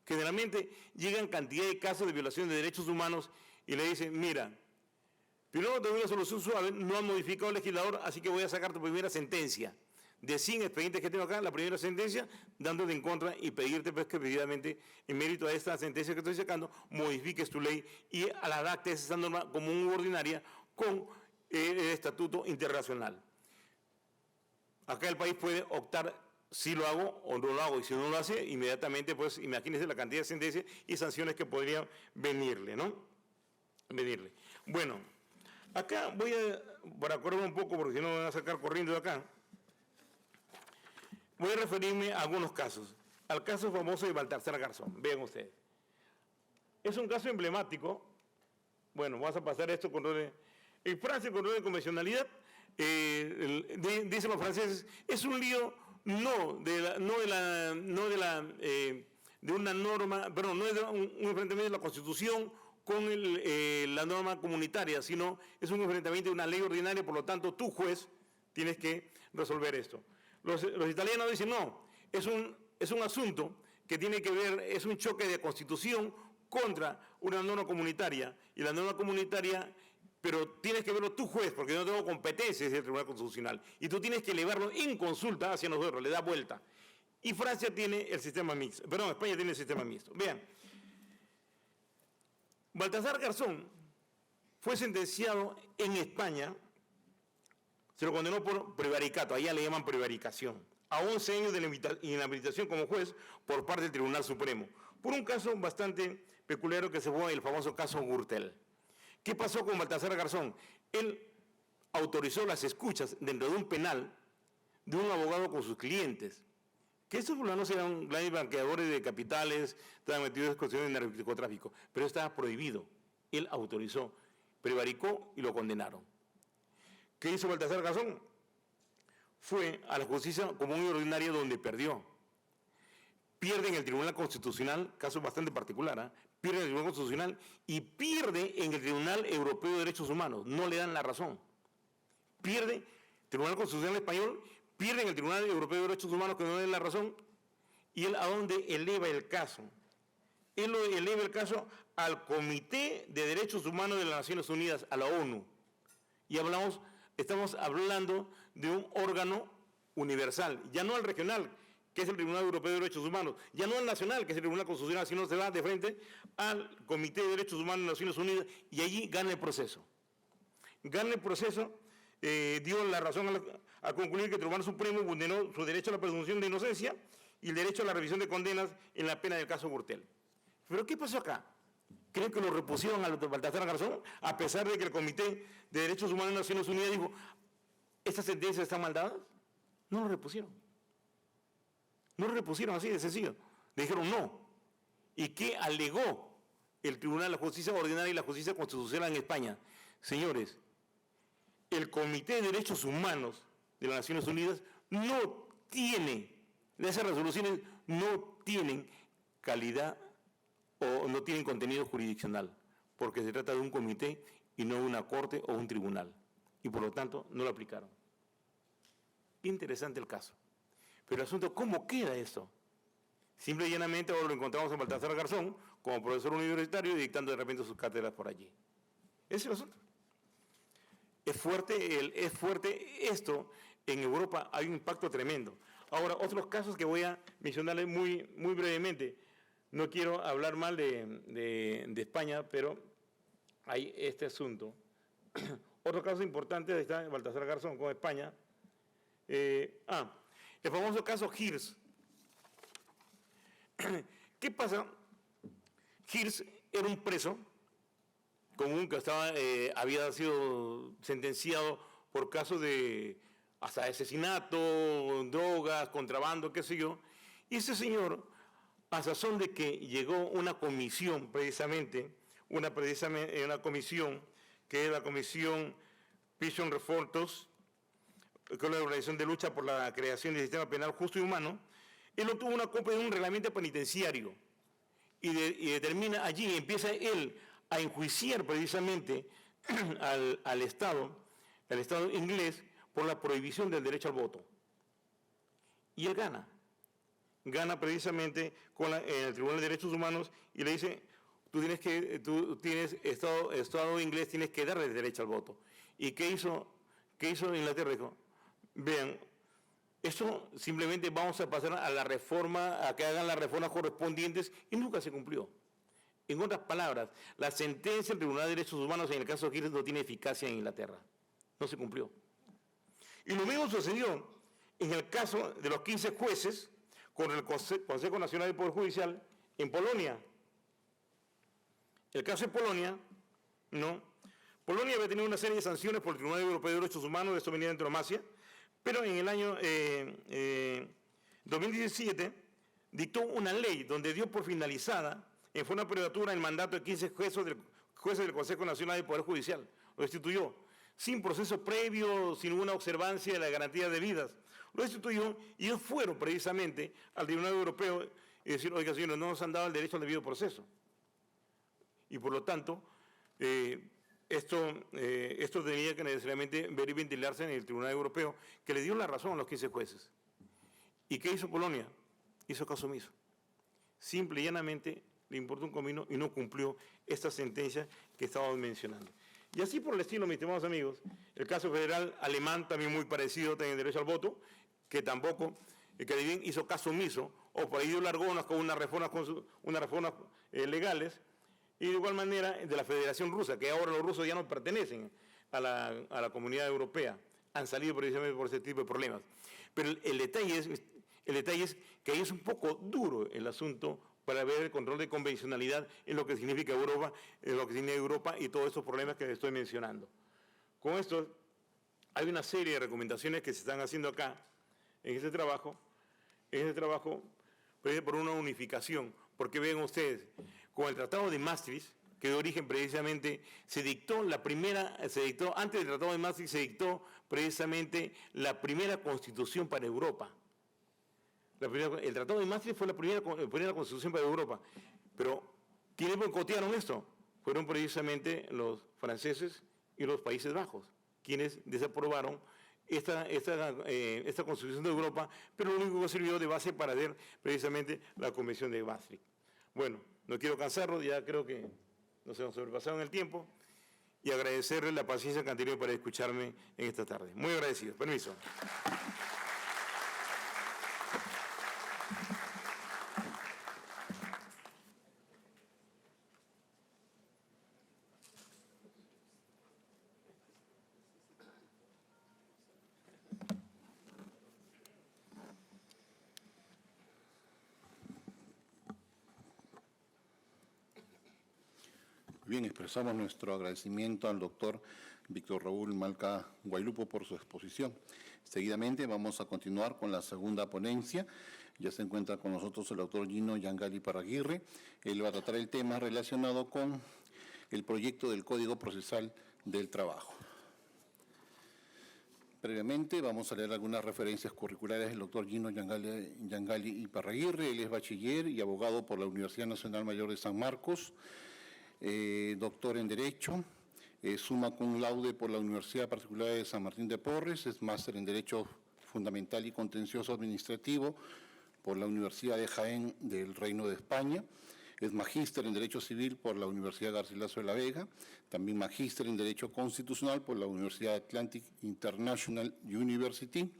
Generalmente llegan cantidad de casos de violación de derechos humanos y le dicen, mira, primero te doy una solución suave, no han modificado el legislador, así que voy a sacar tu primera sentencia. De 100 expedientes que tengo acá, la primera sentencia, dándote en contra y pedirte pues, que precisamente, en mérito a esta sentencia que estoy sacando, modifiques tu ley y adaptes esa norma común u ordinaria con el estatuto internacional. Acá el país puede optar si lo hago o no lo hago, y si no lo hace, inmediatamente, pues, imagínense la cantidad de sentencias y sanciones que podrían venirle, ¿no? Venirle. Bueno, acá voy a, para acordarme un poco, porque si no me van a sacar corriendo de acá, voy a referirme a algunos casos. Al caso famoso de Baltasar Garzón, vean ustedes. Es un caso emblemático. Bueno, vamos a pasar esto con en Francia, el control de convencionalidad, dicen los franceses, es un lío de una norma, perdón, no es de un enfrentamiento de la Constitución con la norma comunitaria, sino es un enfrentamiento de una ley ordinaria, por lo tanto, tú, juez, tienes que resolver esto. Los italianos dicen, no, es un asunto que tiene que ver, es un choque de Constitución contra una norma comunitaria, y la norma comunitaria, pero tienes que verlo tú, juez, porque yo no tengo competencias del Tribunal Constitucional, y tú tienes que elevarlo en consulta hacia nosotros, le da vuelta. Y Francia tiene el sistema mixto, perdón, España tiene el sistema mixto. Vean, Baltasar Garzón fue sentenciado en España, se lo condenó por prevaricato, allá le llaman prevaricación, a 11 años de inhabilitación como juez por parte del Tribunal Supremo, por un caso bastante peculiar que se fue el famoso caso Gürtel. ¿Qué pasó con Baltasar Garzón? Él autorizó las escuchas dentro de un penal de un abogado con sus clientes, que estos fulanos eran grandes blanqueadores de capitales, estaban metidos en cuestiones de narcotráfico, pero estaba prohibido. Él autorizó, prevaricó y lo condenaron. ¿Qué hizo Baltasar Garzón? Fue a la justicia común y ordinaria donde perdió. Pierde en el Tribunal Constitucional, caso bastante particular, pierde en el Tribunal Constitucional y pierde en el Tribunal Europeo de Derechos Humanos, no le dan la razón. Pierde el Tribunal Constitucional Español, pierde en el Tribunal Europeo de Derechos Humanos que no le dan la razón, y él a dónde eleva el caso. Él lo eleva el caso al Comité de Derechos Humanos de las Naciones Unidas, a la ONU. Y estamos hablando de un órgano universal, ya no al regional, que es el Tribunal Europeo de Derechos Humanos, ya no al nacional, que es el Tribunal Constitucional, sino se va de frente al Comité de Derechos Humanos de las Naciones Unidas y allí gana el proceso. Gana el proceso, dio la razón a concluir que el Tribunal Supremo vulneró su derecho a la presunción de inocencia y el derecho a la revisión de condenas en la pena del caso Gürtel. ¿Pero qué pasó acá? ¿Creen que lo repusieron a Baltasar Garzón? A pesar de que el Comité de Derechos Humanos de las Naciones Unidas dijo, ¿estas sentencias están mal dadas? No lo repusieron. No lo repusieron así de sencillo. Le dijeron no. ¿Y qué alegó el Tribunal de la Justicia Ordinaria y la Justicia Constitucional en España? Señores, el Comité de Derechos Humanos de las Naciones Unidas no tiene, esas resoluciones no tienen calidad o no tienen contenido jurisdiccional, porque se trata de un comité y no de una corte o un tribunal, y por lo tanto no lo aplicaron. Interesante el caso. Pero el asunto, ¿cómo queda esto? Simple y llanamente ahora lo encontramos en Baltasar Garzón como profesor universitario y dictando de repente sus cátedras por allí. Ese es el asunto. Es fuerte esto. En Europa hay un impacto tremendo. Ahora, otros casos que voy a mencionarles muy brevemente. No quiero hablar mal de España, pero hay este asunto. Otro caso importante está Baltasar Garzón con España. El famoso caso Hirsch. ¿Qué pasa? Hirsch era un preso común que había sido sentenciado por casos de hasta asesinato, drogas, contrabando, qué sé yo. Y ese señor, a sazón de que llegó una comisión una comisión que es la Comisión Prison Reforms, que es la organización de lucha por la creación del sistema penal justo y humano, él obtuvo una copia de un reglamento penitenciario y determina allí, empieza él a enjuiciar precisamente al Estado inglés por la prohibición del derecho al voto. Y él gana precisamente en el Tribunal de Derechos Humanos y le dice, tú tienes Estado inglés, tienes que darle derecho al voto. ¿Y qué hizo Inglaterra? Dijo, vean, esto simplemente vamos a pasar a la reforma, a que hagan las reformas correspondientes, y nunca se cumplió. En otras palabras, la sentencia del Tribunal de Derechos Humanos en el caso de Hirsch no tiene eficacia en Inglaterra. No se cumplió. Y lo mismo sucedió en el caso de los 15 jueces con el Consejo Nacional del Poder Judicial en Polonia. El caso de Polonia, ¿no? Polonia había tenido una serie de sanciones por el Tribunal Europeo de Derechos Humanos, de esto venía de antonomasia, pero en el año 2017 dictó una ley donde dio por finalizada en forma prematura el mandato de 15 jueces del Consejo Nacional del Poder Judicial. Lo destituyó, sin proceso previo, sin ninguna observancia de las garantías debidas. Lo destituyó y ellos fueron precisamente al Tribunal Europeo y decir, oiga, señores, no nos han dado el derecho al debido proceso. Y por lo tanto, esto tenía que necesariamente ver y ventilarse en el Tribunal Europeo, que le dio la razón a los 15 jueces. ¿Y qué hizo Polonia? Hizo caso omiso. Simple y llanamente le importó un comino y no cumplió esta sentencia que estábamos mencionando. Y así por el estilo, mis estimados amigos, el caso federal alemán también muy parecido, tiene derecho al voto, que tampoco, que bien hizo caso omiso, o por ahí dio largonas con unas reformas legales, y de igual manera de la Federación Rusa, que ahora los rusos ya no pertenecen a la comunidad europea, han salido precisamente por ese tipo de problemas. Pero el detalle es que ahí es un poco duro el asunto para ver el control de convencionalidad en lo que significa Europa, y todos estos problemas que les estoy mencionando. Con esto, hay una serie de recomendaciones que se están haciendo acá, en este trabajo, por una unificación, porque vean ustedes, con el Tratado de Maastricht, que de origen precisamente antes del Tratado de Maastricht se dictó precisamente la primera constitución para Europa. El Tratado de Maastricht fue la primera constitución para Europa. Pero, ¿quiénes boicotearon esto? Fueron precisamente los franceses y los Países Bajos, quienes desaprobaron esta constitución de Europa, pero lo único que sirvió de base para hacer precisamente la Convención de Maastricht. Bueno, no quiero cansarlos, ya creo que nos hemos sobrepasado en el tiempo, y agradecerles la paciencia que han tenido para escucharme en esta tarde. Muy agradecido. Permiso. Bien, expresamos nuestro agradecimiento al doctor Víctor Raúl Malca Guaylupo por su exposición. Seguidamente vamos a continuar con la segunda ponencia. Ya se encuentra con nosotros el doctor Gino Yangali Parraguirre. Él va a tratar el tema relacionado con el proyecto del Código Procesal del Trabajo. Previamente vamos a leer algunas referencias curriculares del doctor Gino Yangali Parraguirre. Él es bachiller y abogado por la Universidad Nacional Mayor de San Marcos. Doctor en Derecho, summa cum laude por la Universidad Particular de San Martín de Porres, es máster en Derecho Fundamental y Contencioso Administrativo por la Universidad de Jaén del Reino de España, es magíster en Derecho Civil por la Universidad Garcilaso de la Vega, también magíster en Derecho Constitucional por la Universidad Atlantic International University,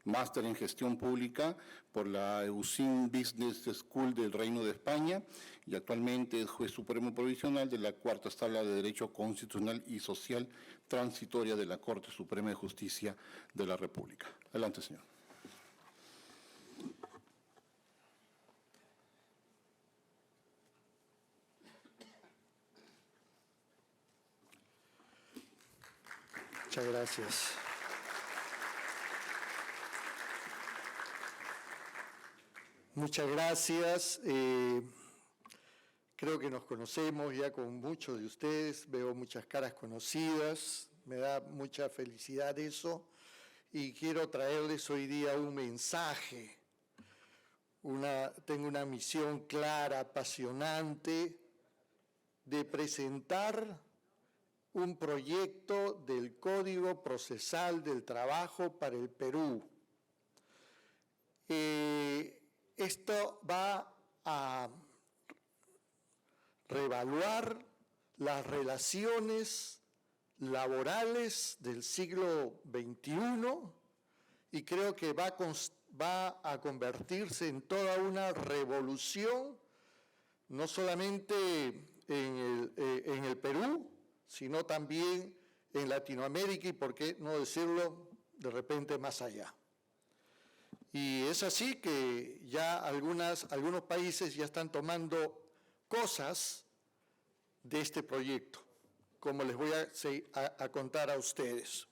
máster en gestión pública por la EUSIN Business School del Reino de España y actualmente es juez supremo provisional de la Cuarta Sala de Derecho Constitucional y Social Transitoria de la Corte Suprema de Justicia de la República. Adelante, señor. Muchas gracias. Muchas gracias. Creo que nos conocemos ya con muchos de ustedes, veo muchas caras conocidas, me da mucha felicidad eso y quiero traerles hoy día un mensaje. Tengo una misión clara, apasionante, de presentar un proyecto del Código Procesal del Trabajo para el Perú. Esto va a reevaluar las relaciones laborales del siglo XXI y creo que va a convertirse en toda una revolución, no solamente en el Perú, sino también en Latinoamérica y, por qué no decirlo, de repente más allá. Y es así que ya algunos países ya están tomando cosas de este proyecto, como les voy a contar a ustedes.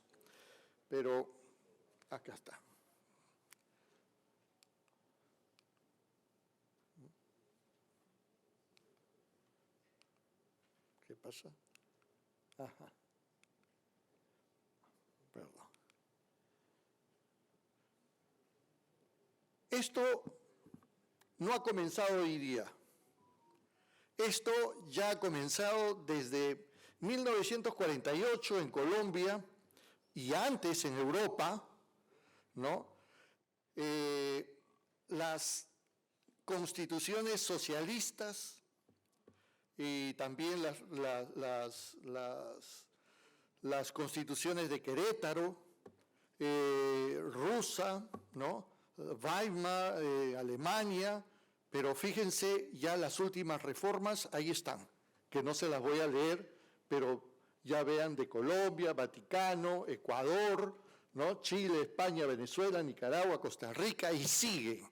Pero acá está. ¿Qué pasa? Ajá. Perdón. Esto no ha comenzado hoy día. Esto ya ha comenzado desde 1948 en Colombia y antes en Europa, ¿no? Las constituciones socialistas y también las constituciones de Querétaro, rusa, ¿no? Weimar, Alemania, pero fíjense ya las últimas reformas, ahí están, que no se las voy a leer, pero ya vean de Colombia, Vaticano, Ecuador, ¿no? Chile, España, Venezuela, Nicaragua, Costa Rica, y siguen,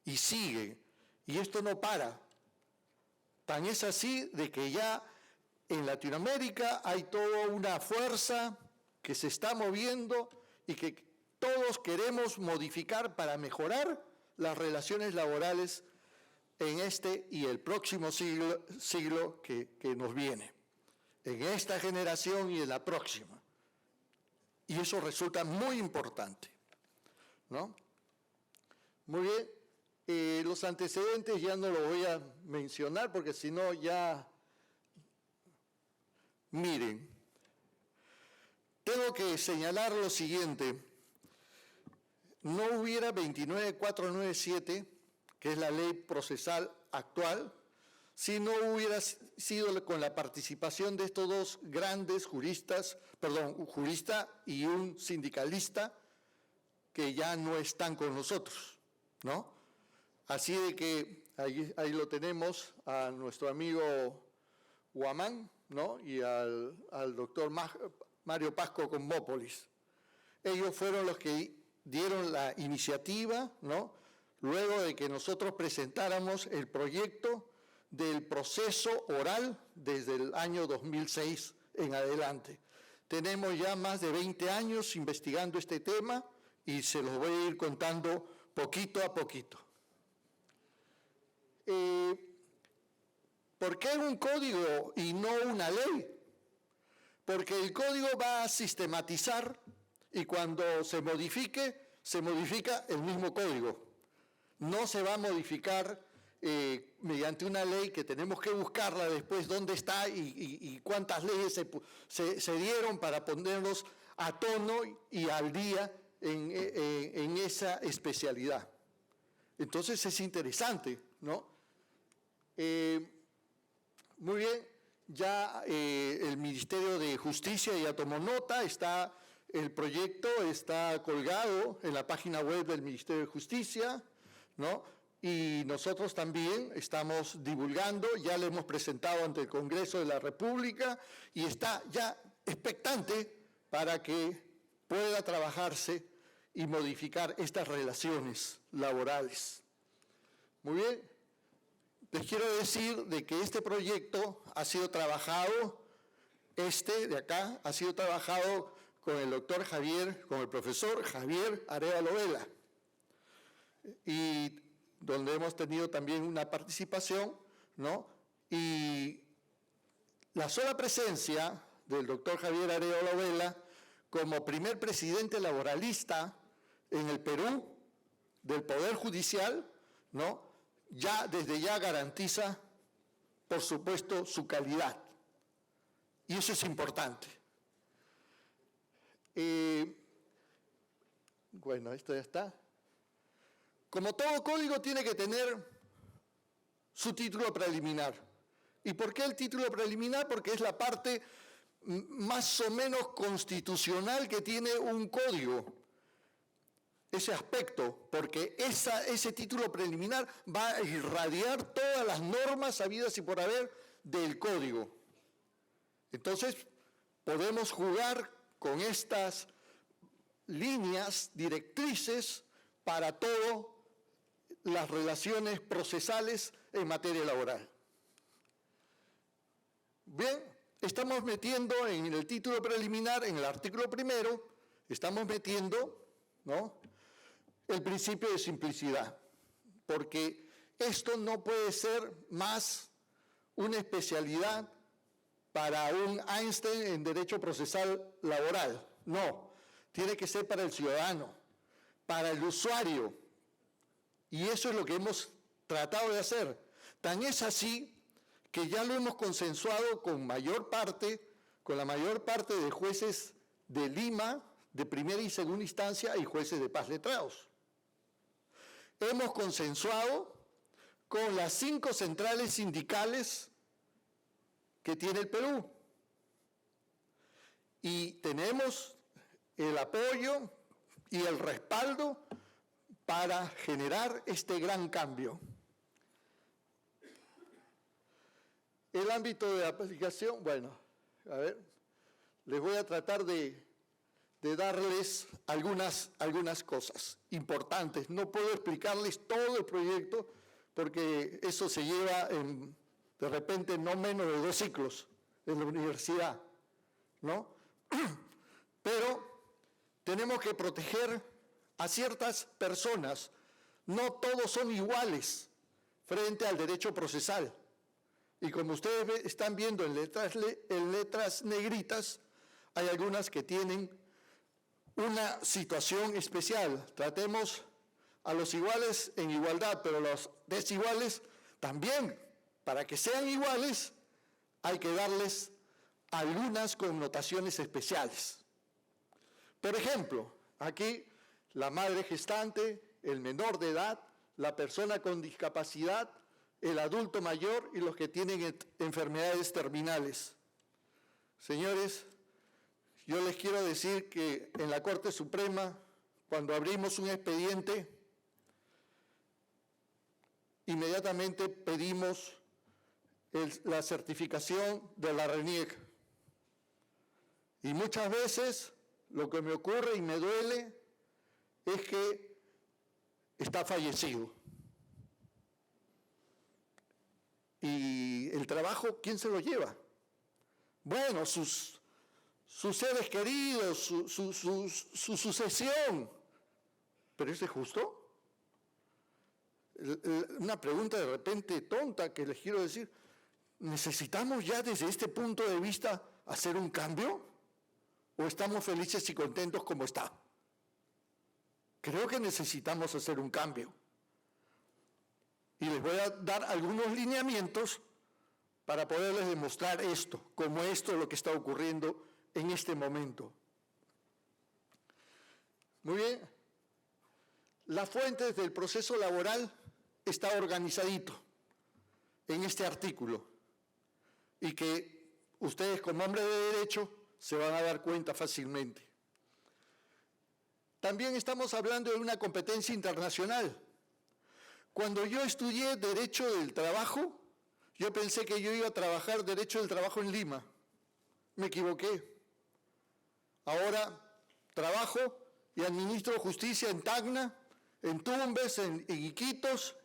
y siguen. Y esto no para. Tan es así de que ya en Latinoamérica hay toda una fuerza que se está moviendo y que todos queremos modificar para mejorar las relaciones laborales en este y el próximo siglo que nos viene, en esta generación y en la próxima. Y eso resulta muy importante, ¿no? Muy bien, los antecedentes ya no lo voy a mencionar porque si no ya... Miren, tengo que señalar lo siguiente. No hubiera 29497, que es la ley procesal actual, si no hubiera sido con la participación de estos dos grandes juristas, un jurista y un sindicalista, que ya no están con nosotros, ¿no? Así de que ahí lo tenemos a nuestro amigo Huamán, ¿no? Y al doctor Mario Pasco Combópolis. Ellos fueron los que dieron la iniciativa, ¿no? Luego de que nosotros presentáramos el proyecto del proceso oral desde el año 2006 en adelante. Tenemos ya más de 20 años investigando este tema y se los voy a ir contando poquito a poquito. ¿Por qué un código y no una ley? Porque el código va a sistematizar y cuando se modifica el mismo código. No se va a modificar mediante una ley que tenemos que buscarla después dónde está y cuántas leyes se dieron para ponernos a tono y al día en esa especialidad. Entonces es interesante, ¿no? Muy bien, ya el Ministerio de Justicia ya tomó nota, está El proyecto está colgado en la página web del Ministerio de Justicia, ¿no? Y nosotros también estamos divulgando, ya lo hemos presentado ante el Congreso de la República y está ya expectante para que pueda trabajarse y modificar estas relaciones laborales. Muy bien, les quiero decir de que este proyecto ha sido trabajado, de acá, ha sido trabajado con el doctor Javier, con el profesor Javier Arévalo Vela, y donde hemos tenido también una participación, ¿no? Y la sola presencia del doctor Javier Arévalo Vela como primer presidente laboralista en el Perú del Poder Judicial, ¿no? Desde ya garantiza, por supuesto, su calidad. Y eso es importante. Bueno, esto ya está. Como todo código tiene que tener su título preliminar. ¿Y por qué el título preliminar? Porque es la parte más o menos constitucional que tiene un código. Ese aspecto, porque ese título preliminar va a irradiar todas las normas habidas y por haber del código. Entonces, podemos jugar con estas líneas directrices para todas las relaciones procesales en materia laboral. Bien, estamos metiendo en el título preliminar, en el artículo primero, estamos metiendo, ¿no?, el principio de simplicidad, porque esto no puede ser más una especialidad para un Einstein en Derecho Procesal Laboral. No, tiene que ser para el ciudadano, para el usuario. Y eso es lo que hemos tratado de hacer. Tan es así que ya lo hemos consensuado con la mayor parte de jueces de Lima, de primera y segunda instancia, y jueces de paz letrados. Hemos consensuado con las 5 centrales sindicales que tiene el Perú. Y tenemos el apoyo y el respaldo para generar este gran cambio. El ámbito de aplicación, bueno, a ver, les voy a tratar de darles algunas cosas importantes. No puedo explicarles todo el proyecto porque eso se lleva de repente no menos de 2 ciclos en la universidad, ¿no? Pero tenemos que proteger a ciertas personas. No todos son iguales frente al derecho procesal. Y como ustedes están viendo en letras negritas, hay algunas que tienen una situación especial. Tratemos a los iguales en igualdad, pero los desiguales también. Para que sean iguales, hay que darles algunas connotaciones especiales. Por ejemplo, aquí la madre gestante, el menor de edad, la persona con discapacidad, el adulto mayor y los que tienen enfermedades terminales. Señores, yo les quiero decir que en la Corte Suprema, cuando abrimos un expediente, inmediatamente pedimos la certificación de la RENIEC. Y muchas veces lo que me ocurre y me duele es que está fallecido. Y el trabajo, ¿quién se lo lleva? Bueno, sus seres queridos, su sucesión. ¿Pero eso es justo? Una pregunta de repente tonta que les quiero decir. ¿Necesitamos ya desde este punto de vista hacer un cambio? ¿O estamos felices y contentos como está? Creo que necesitamos hacer un cambio. Y les voy a dar algunos lineamientos para poderles demostrar esto, como esto es lo que está ocurriendo en este momento. Muy bien. Las fuentes del proceso laboral está organizadito en este artículo y que ustedes como hombres de derecho se van a dar cuenta fácilmente. También estamos hablando de una competencia internacional. Cuando yo estudié Derecho del Trabajo, yo pensé que yo iba a trabajar Derecho del Trabajo en Lima. Me equivoqué. Ahora trabajo y administro justicia en Tacna, en Tumbes, en Iquitos,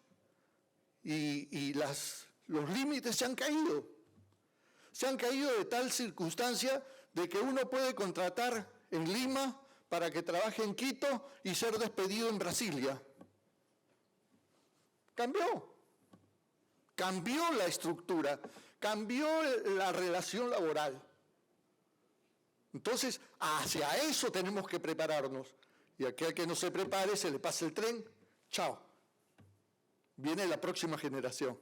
y los límites se han caído. Se han caído de tal circunstancia de que uno puede contratar en Lima para que trabaje en Quito y ser despedido en Brasilia. Cambió la estructura, cambió la relación laboral. Entonces, hacia eso tenemos que prepararnos. Y aquel que no se prepare, se le pasa el tren, chao. Viene la próxima generación.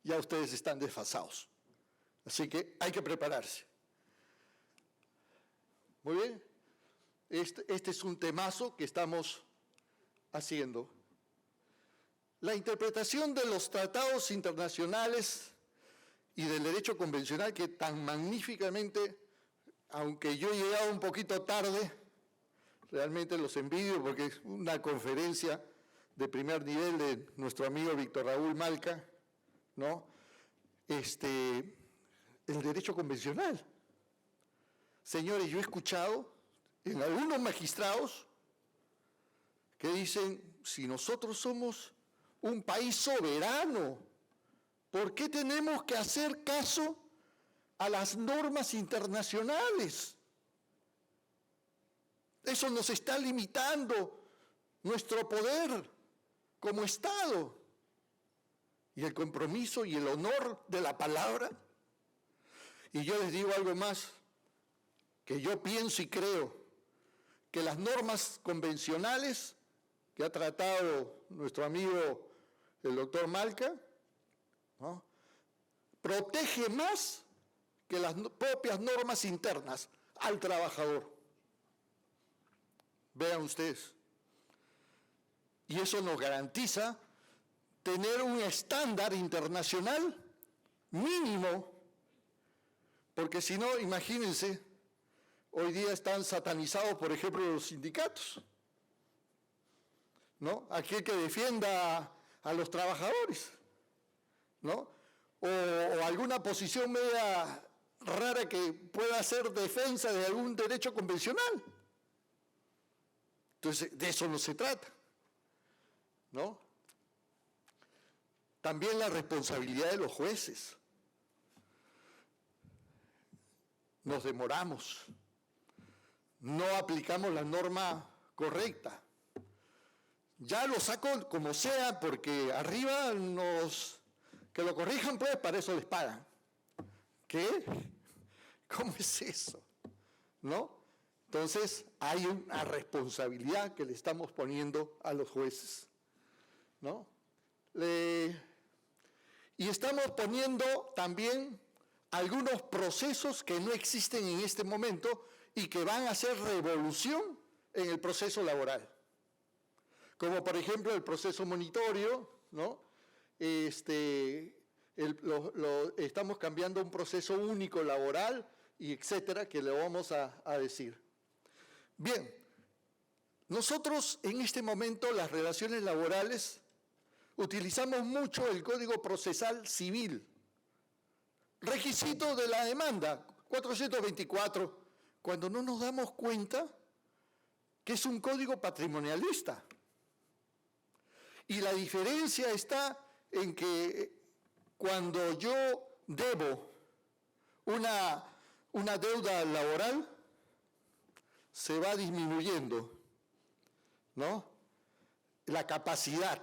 Ya ustedes están desfasados. Así que hay que prepararse. Muy bien. Este es un temazo que estamos haciendo. La interpretación de los tratados internacionales y del derecho convencional que tan magníficamente, aunque yo he llegado un poquito tarde, realmente los envidio porque es una conferencia de primer nivel de nuestro amigo Víctor Raúl Malca, ¿no? El derecho convencional. Señores, yo he escuchado en algunos magistrados que dicen, si nosotros somos un país soberano, ¿por qué tenemos que hacer caso a las normas internacionales? Eso nos está limitando nuestro poder como Estado. Y el compromiso y el honor de la palabra. Y yo les digo algo más, que yo pienso y creo que las normas convencionales que ha tratado nuestro amigo el doctor Malca, ¿no?, protege más que las propias normas internas al trabajador. Vean ustedes. Y eso nos garantiza tener un estándar internacional mínimo, porque si no, imagínense, hoy día están satanizados, por ejemplo, los sindicatos, ¿no? Aquel que defienda a los trabajadores, ¿no? O alguna posición media rara que pueda hacer defensa de algún derecho convencional. Entonces, de eso no se trata, ¿no? También la responsabilidad de los jueces. Nos demoramos, no aplicamos la norma correcta. Ya lo saco como sea, porque arriba que lo corrijan, pues para eso les pagan. ¿Qué? ¿Cómo es eso? ¿No? Entonces hay una responsabilidad que le estamos poniendo a los jueces, ¿no? Y estamos poniendo también algunos procesos que no existen en este momento y que van a hacer revolución en el proceso laboral. Como por ejemplo el proceso monitorio, ¿no? Estamos cambiando un proceso único laboral y etcétera, que le vamos a decir. Bien, nosotros en este momento las relaciones laborales utilizamos mucho el Código Procesal Civil. Requisito de la demanda, 424, cuando no nos damos cuenta que es un código patrimonialista. Y la diferencia está en que cuando yo debo una deuda laboral, se va disminuyendo, ¿no?, la capacidad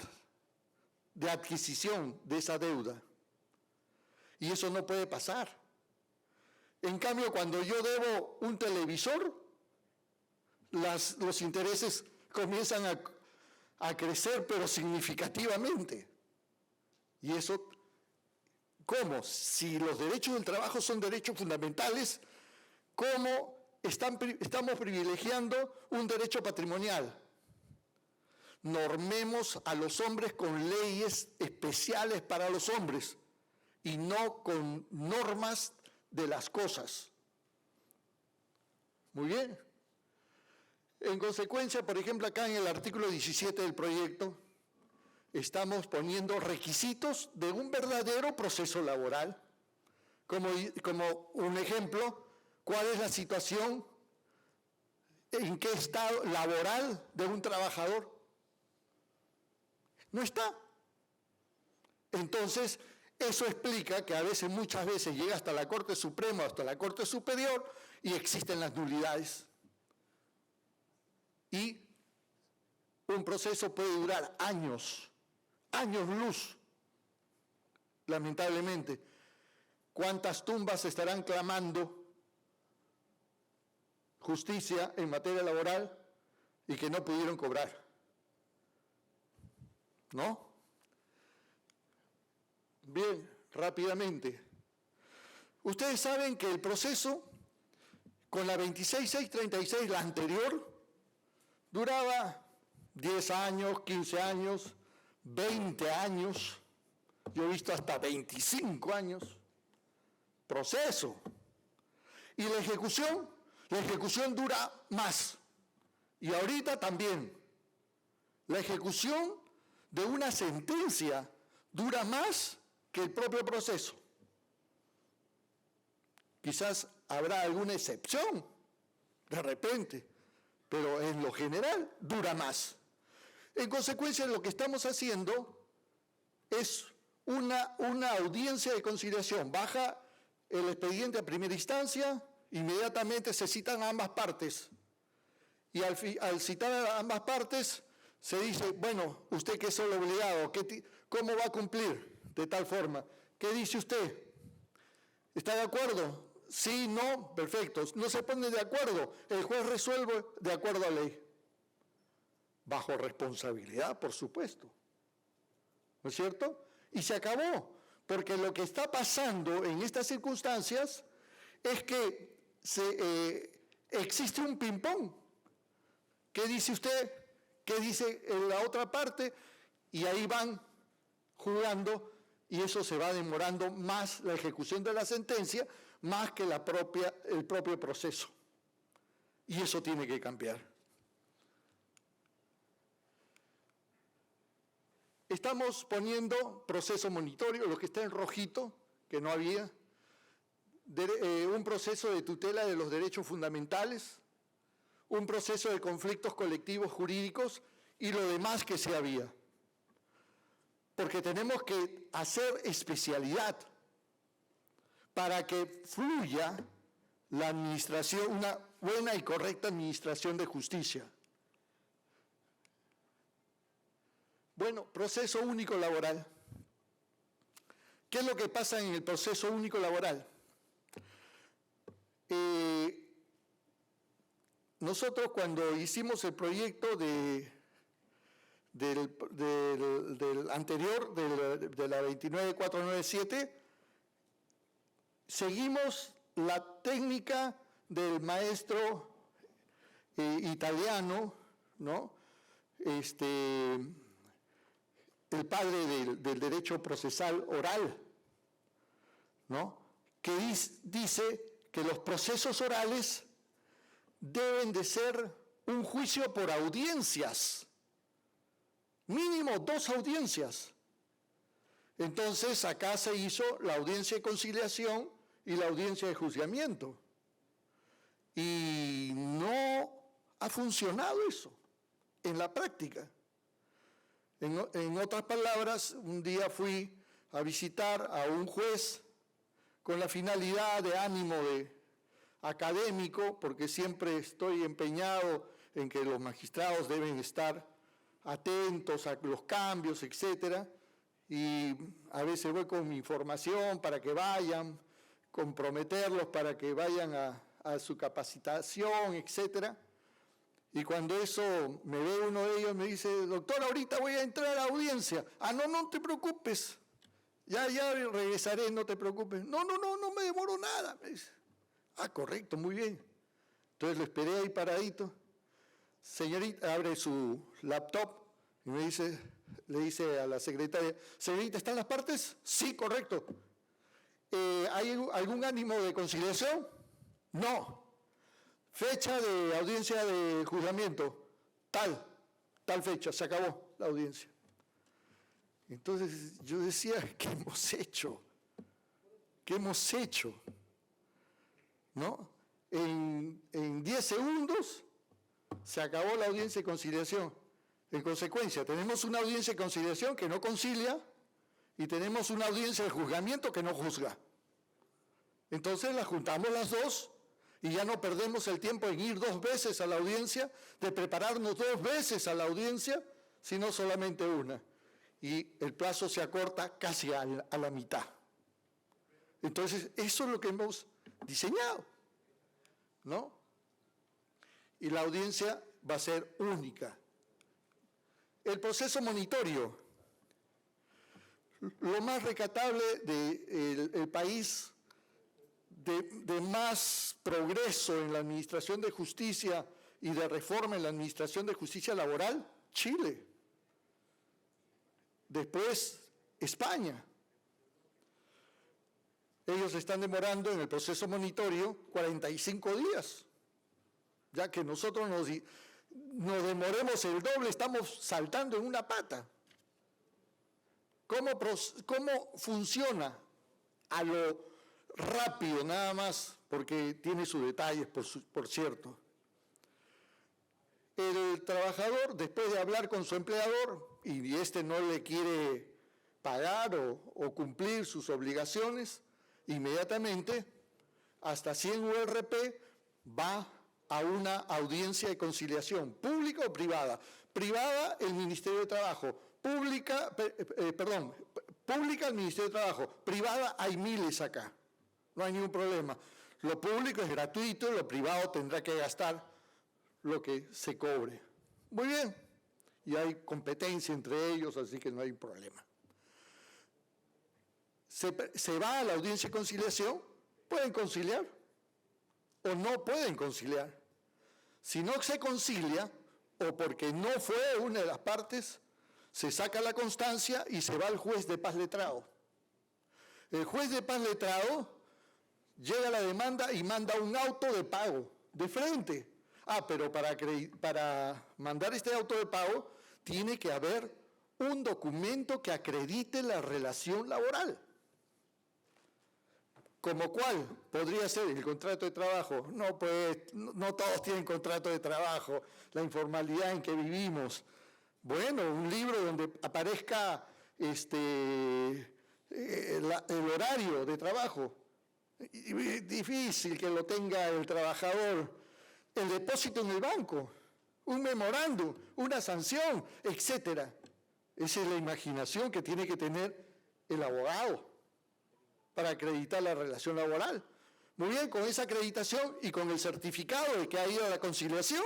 de adquisición de esa deuda. Y eso no puede pasar. En cambio, cuando yo debo un televisor, los intereses comienzan a crecer, pero significativamente. Y eso, ¿cómo? Si los derechos del trabajo son derechos fundamentales, ¿cómo estamos privilegiando un derecho patrimonial? Normemos a los hombres con leyes especiales para los hombres y no con normas de las cosas. Muy bien. En consecuencia, por ejemplo, acá en el artículo 17 del proyecto, estamos poniendo requisitos de un verdadero proceso laboral. Como un ejemplo, ¿cuál es la situación, en qué estado laboral de un trabajador? No está. Entonces, eso explica que muchas veces llega hasta la Corte Suprema, hasta la Corte Superior, y existen las nulidades. Y un proceso puede durar años luz, lamentablemente. ¿Cuántas tumbas estarán clamando justicia en materia laboral y que no pudieron cobrar? ¿No? Bien, rápidamente. Ustedes saben que el proceso con la 26636, la anterior, duraba 10 años, 15 años, 20 años, yo he visto hasta 25 años, proceso. Y la ejecución dura más. Y ahorita también. La ejecución de una sentencia dura más que el propio proceso. Quizás habrá alguna excepción, de repente, pero en lo general dura más. En consecuencia, lo que estamos haciendo es una audiencia de conciliación. Baja el expediente a primera instancia, inmediatamente se citan a ambas partes. Y al citar a ambas partes, se dice, bueno, usted que es solo obligado, ¿cómo va a cumplir de tal forma? ¿Qué dice usted? ¿Está de acuerdo? Sí, no, perfecto. No se pone de acuerdo. El juez resuelve de acuerdo a ley. Bajo responsabilidad, por supuesto. ¿No es cierto? Y se acabó. Porque lo que está pasando en estas circunstancias es que existe un ping-pong. ¿Qué dice usted? ¿Qué dice la otra parte? Y ahí van jugando y eso se va demorando más la ejecución de la sentencia, más que el propio proceso. Y eso tiene que cambiar. Estamos poniendo proceso monitorio, lo que está en rojito, que no había, un proceso de tutela de los derechos fundamentales, un proceso de conflictos colectivos jurídicos y lo demás que se había. Porque tenemos que hacer especialidad para que fluya la administración, una buena y correcta administración de justicia. Bueno, proceso único laboral. ¿Qué es lo que pasa en el proceso único laboral? Nosotros cuando hicimos el proyecto del anterior, de la 29497, seguimos la técnica del maestro italiano, ¿no? El padre del derecho procesal oral, ¿no? Que dice que los procesos orales deben de ser un juicio por audiencias, mínimo 2 audiencias. Entonces acá se hizo la audiencia de conciliación y la audiencia de juzgamiento. Y no ha funcionado eso en la práctica. En otras palabras, un día fui a visitar a un juez con la finalidad de ánimo académico, porque siempre estoy empeñado en que los magistrados deben estar atentos a los cambios, etcétera, y a veces voy con mi información para que vayan, comprometerlos para que vayan a su capacitación, etcétera. Y cuando eso me ve uno de ellos, me dice, doctor, ahorita voy a entrar a la audiencia. Ah, no te preocupes. Ya regresaré, no te preocupes. No me demoro nada. Me dice. Ah, correcto, muy bien. Entonces lo esperé ahí paradito. Señorita, abre su laptop y le dice a la secretaria, señorita, ¿están las partes? Sí, correcto. ¿Hay algún ánimo de conciliación? No. fecha de audiencia de juzgamiento, tal fecha, se acabó la audiencia. Entonces yo decía, ¿qué hemos hecho? ¿Qué hemos hecho? ¿No? En 10 segundos se acabó la audiencia de conciliación. En consecuencia, tenemos una audiencia de conciliación que no concilia y tenemos una audiencia de juzgamiento que no juzga. Entonces las juntamos las dos y ya no perdemos el tiempo en ir 2 veces a la audiencia, de prepararnos 2 veces a la audiencia, sino solamente una. Y el plazo se acorta casi a la mitad. Entonces, eso es lo que hemos diseñado, ¿no? Y la audiencia va a ser única. El proceso monitorio. Lo más recatable del país de más progreso en la administración de justicia y de reforma en la administración de justicia laboral, Chile. Después, España. Ellos están demorando en el proceso monitorio 45 días. Ya que nosotros nos demoremos el doble, estamos saltando en una pata. ¿Cómo funciona? A lo rápido nada más, porque tiene sus detalles, por cierto. El trabajador, después de hablar con su empleador, y este no le quiere pagar o cumplir sus obligaciones, inmediatamente, hasta 100 URP, va a una audiencia de conciliación, pública o privada. Privada, el Ministerio de Trabajo. Pública el Ministerio de Trabajo. Privada, hay miles acá. No hay ningún problema. Lo público es gratuito, lo privado tendrá que gastar lo que se cobre. Muy bien. Y hay competencia entre ellos, así que no hay problema. Se va a la audiencia de conciliación, pueden conciliar o no pueden conciliar. Si no se concilia, o porque no fue una de las partes, se saca la constancia y se va al juez de paz letrado. El juez de paz letrado llega a la demanda y manda un auto de pago de frente. Pero para mandar este auto de pago tiene que haber un documento que acredite la relación laboral. ¿Como cuál? Podría ser el contrato de trabajo. No, pues, no todos tienen contrato de trabajo, la informalidad en que vivimos. Bueno, un libro donde aparezca el horario de trabajo. Difícil que lo tenga el trabajador. El depósito en el banco, un memorándum, una sanción, etcétera. Esa es la imaginación que tiene que tener el abogado para acreditar la relación laboral. Muy bien, con esa acreditación y con el certificado de que ha ido a la conciliación,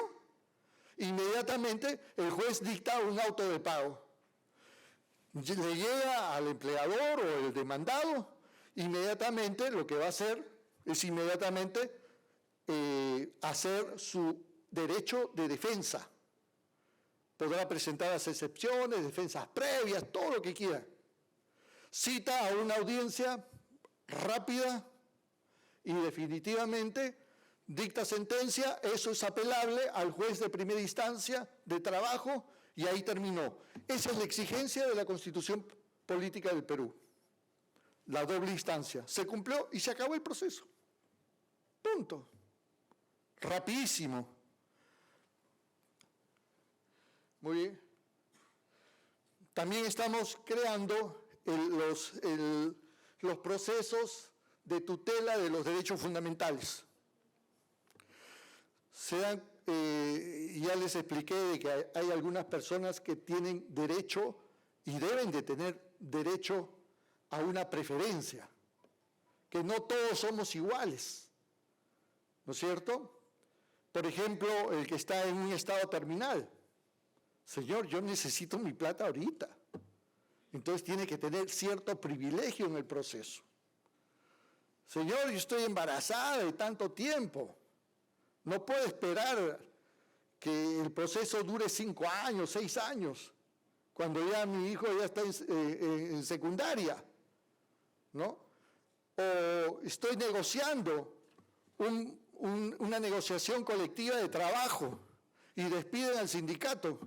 inmediatamente el juez dicta un auto de pago. Le llega al empleador o el demandado, inmediatamente lo que va a hacer es inmediatamente hacer su derecho de defensa. Podrá presentar las excepciones, defensas previas, todo lo que quiera. Cita a una audiencia rápida y definitivamente dicta sentencia, eso es apelable al juez de primera instancia de trabajo y ahí terminó. Esa es la exigencia de la Constitución Política del Perú. La doble instancia. Se cumplió y se acabó el proceso. Punto. Rapidísimo. Muy bien. También estamos creando los procesos de tutela de los derechos fundamentales. Ya les expliqué de que hay algunas personas que tienen derecho y deben de tener derecho a una preferencia, que no todos somos iguales, ¿no es cierto? Por ejemplo, el que está en un estado terminal. Señor, yo necesito mi plata ahorita. Entonces tiene que tener cierto privilegio en el proceso. Señor, yo estoy embarazada de tanto tiempo. No puedo esperar que el proceso dure 5 años, 6 años, cuando ya mi hijo ya está en secundaria, ¿no? O estoy negociando una negociación colectiva de trabajo y despiden al sindicato,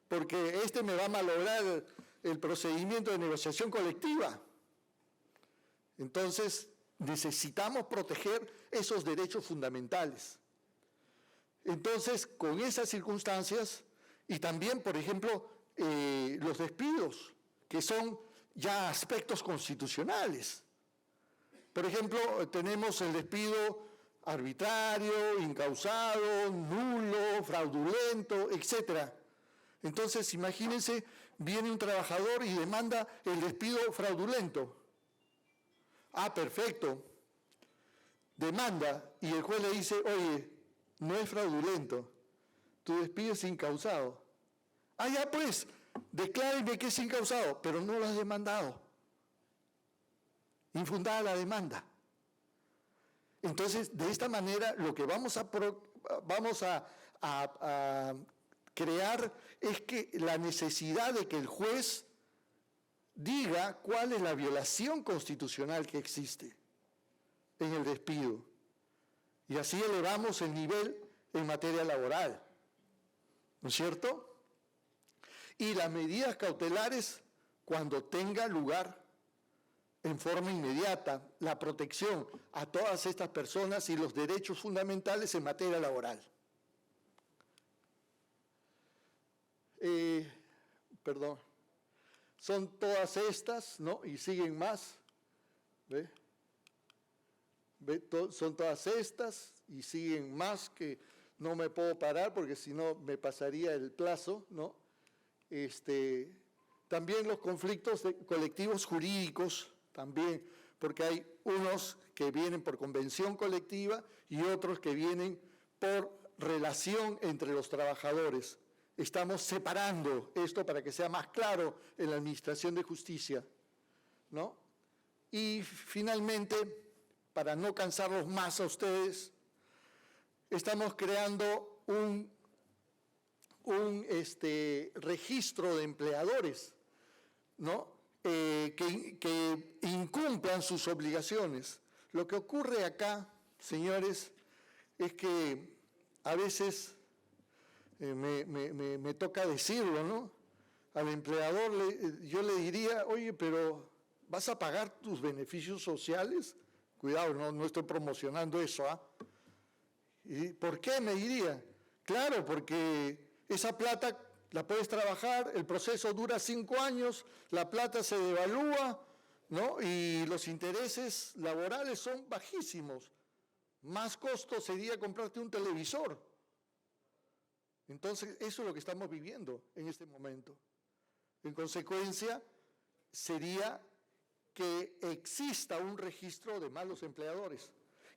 porque este me va a malograr el procedimiento de negociación colectiva. Entonces, necesitamos proteger esos derechos fundamentales. Entonces, con esas circunstancias, y también, por ejemplo, los despidos, que son ya aspectos constitucionales. Por ejemplo, tenemos el despido arbitrario, incausado, nulo, fraudulento, etc. Entonces, imagínense, viene un trabajador y demanda el despido fraudulento. Ah, perfecto. Demanda, y el juez le dice, oye, no es fraudulento, tu despido es incausado. Ah, ya pues, decláreme que es incausado, pero no lo has demandado. Infundada la demanda. Entonces, de esta manera, lo que vamos a crear es que la necesidad de que el juez diga cuál es la violación constitucional que existe en el despido. Y así elevamos el nivel en materia laboral. ¿No es cierto? Y las medidas cautelares cuando tenga lugar en forma inmediata la protección a todas estas personas y los derechos fundamentales en materia laboral. Perdón. Son todas estas, ¿no? Y siguen más. ¿Ve? Son todas estas y siguen más que no me puedo parar porque si no me pasaría el plazo, ¿no? También los conflictos colectivos jurídicos, también, porque hay unos que vienen por convención colectiva y otros que vienen por relación entre los trabajadores. Estamos separando esto para que sea más claro en la administración de justicia, ¿no? Y finalmente, para no cansarlos más a ustedes, estamos creando un registro de empleadores, ¿no? Que incumplan sus obligaciones. Lo que ocurre acá, señores, es que a veces me toca decirlo, ¿no? Al empleador yo le diría, oye, pero ¿vas a pagar tus beneficios sociales? Cuidado, no estoy promocionando eso, ¿ah? ¿Y por qué? Me diría. Claro, porque esa plata la puedes trabajar, el proceso dura 5 años, la plata se devalúa, ¿no? Y los intereses laborales son bajísimos. Más costo sería comprarte un televisor. Entonces, eso es lo que estamos viviendo en este momento. En consecuencia, sería que exista un registro de malos empleadores,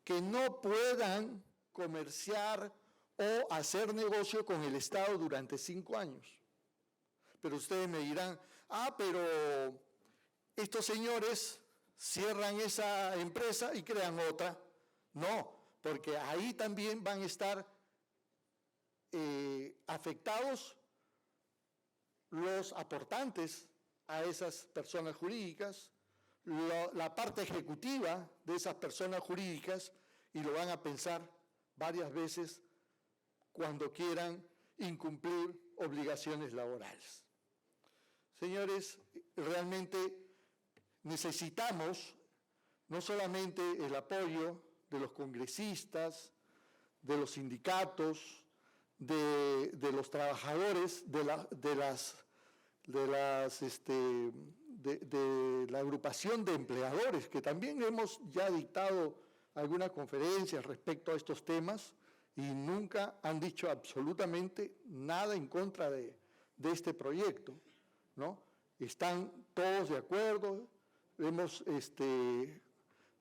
que no puedan comerciar o hacer negocio con el Estado durante 5 años. Pero ustedes me dirán, pero estos señores cierran esa empresa y crean otra. No, porque ahí también van a estar afectados los aportantes a esas personas jurídicas, la parte ejecutiva de esas personas jurídicas, y lo van a pensar varias veces cuando quieran incumplir obligaciones laborales. Señores, realmente necesitamos no solamente el apoyo de los congresistas, de los sindicatos, de los trabajadores, de la agrupación de empleadores, que también hemos ya dictado algunas conferencias respecto a estos temas y nunca han dicho absolutamente nada en contra de este proyecto, ¿no? Están todos de acuerdo,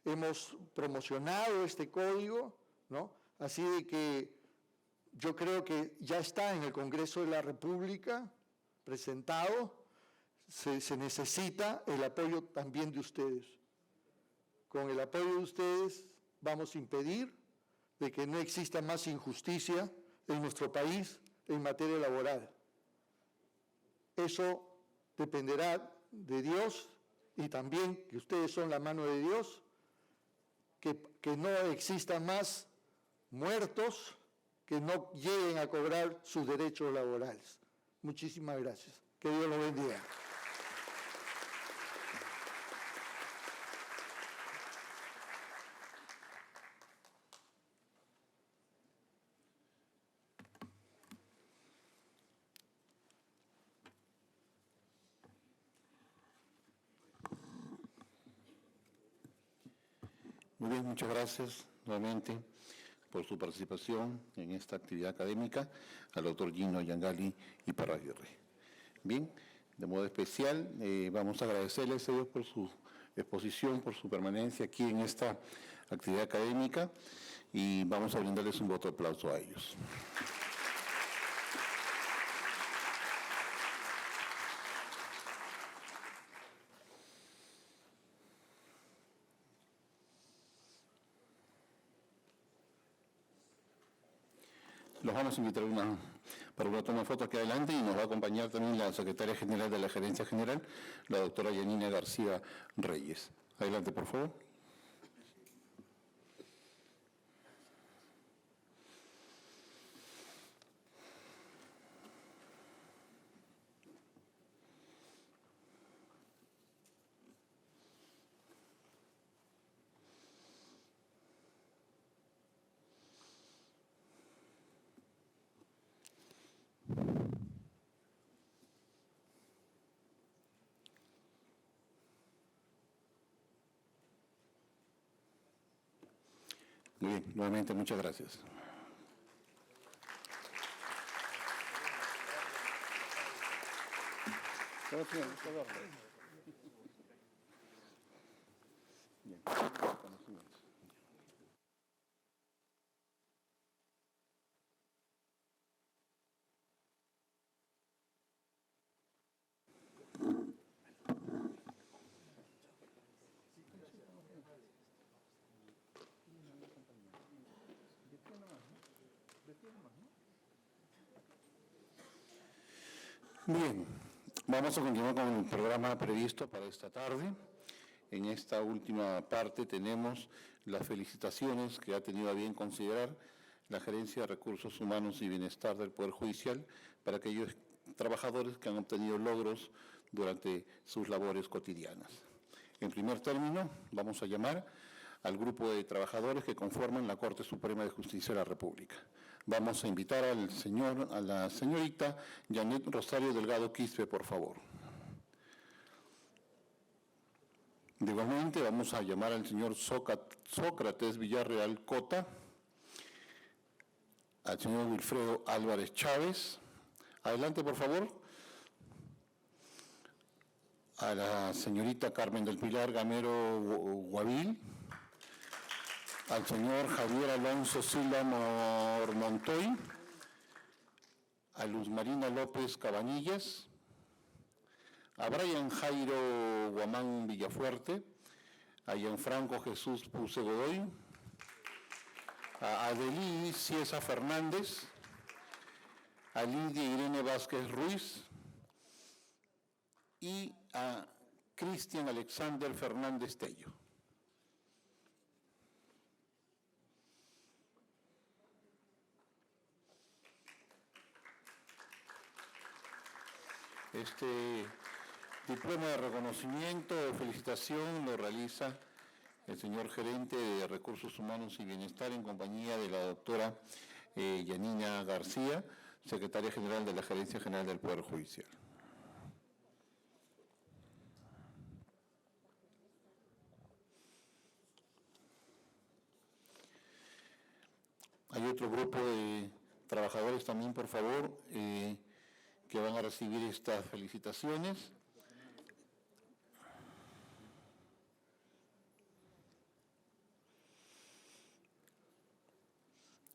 hemos promocionado este código, ¿no? Así de que yo creo que ya está en el Congreso de la República presentado, se necesita el apoyo también de ustedes. Con el apoyo de ustedes vamos a impedir de que no exista más injusticia en nuestro país en materia laboral. Eso dependerá de Dios y también que ustedes son la mano de Dios, que no exista más muertos que no lleguen a cobrar sus derechos laborales. Muchísimas gracias. Que Dios los bendiga. Muy bien, muchas gracias nuevamente por su participación en esta actividad académica al doctor Gino Yangali y Parraguirre. Bien, de modo especial vamos a agradecerles a ellos por su exposición, por su permanencia aquí en esta actividad académica y vamos a brindarles un voto de aplauso a ellos. Los vamos a invitar para una toma de foto aquí adelante y nos va a acompañar también la secretaria general de la Gerencia General, la doctora Yanina García Reyes. Adelante, por favor. Muy bien, nuevamente muchas gracias. Bien. Bien, vamos a continuar con el programa previsto para esta tarde. En esta última parte tenemos las felicitaciones que ha tenido a bien considerar la Gerencia de Recursos Humanos y Bienestar del Poder Judicial para aquellos trabajadores que han obtenido logros durante sus labores cotidianas. En primer término, vamos a llamar al grupo de trabajadores que conforman la Corte Suprema de Justicia de la República. Vamos a invitar a la señorita Janet Rosario Delgado Quispe, por favor. Igualmente vamos a llamar al señor Sócrates Villarreal Cota, al señor Wilfredo Álvarez Chávez. Adelante, por favor. A la señorita Carmen del Pilar Gamero Guavil, al señor Javier Alonso Silva Montoy, a Luz Marina López Cabanillas, a Brian Jairo Guamán Villafuerte, a Gianfranco Jesús Puse Godoy, a Adelí Ciesa Fernández, a Lidia Irene Vázquez Ruiz y a Cristian Alexander Fernández Tello. Este diploma de reconocimiento o felicitación lo realiza el señor gerente de Recursos Humanos y Bienestar en compañía de la doctora Yanina García, secretaria general de la Gerencia General del Poder Judicial. Hay otro grupo de trabajadores también, por favor, que van a recibir estas felicitaciones.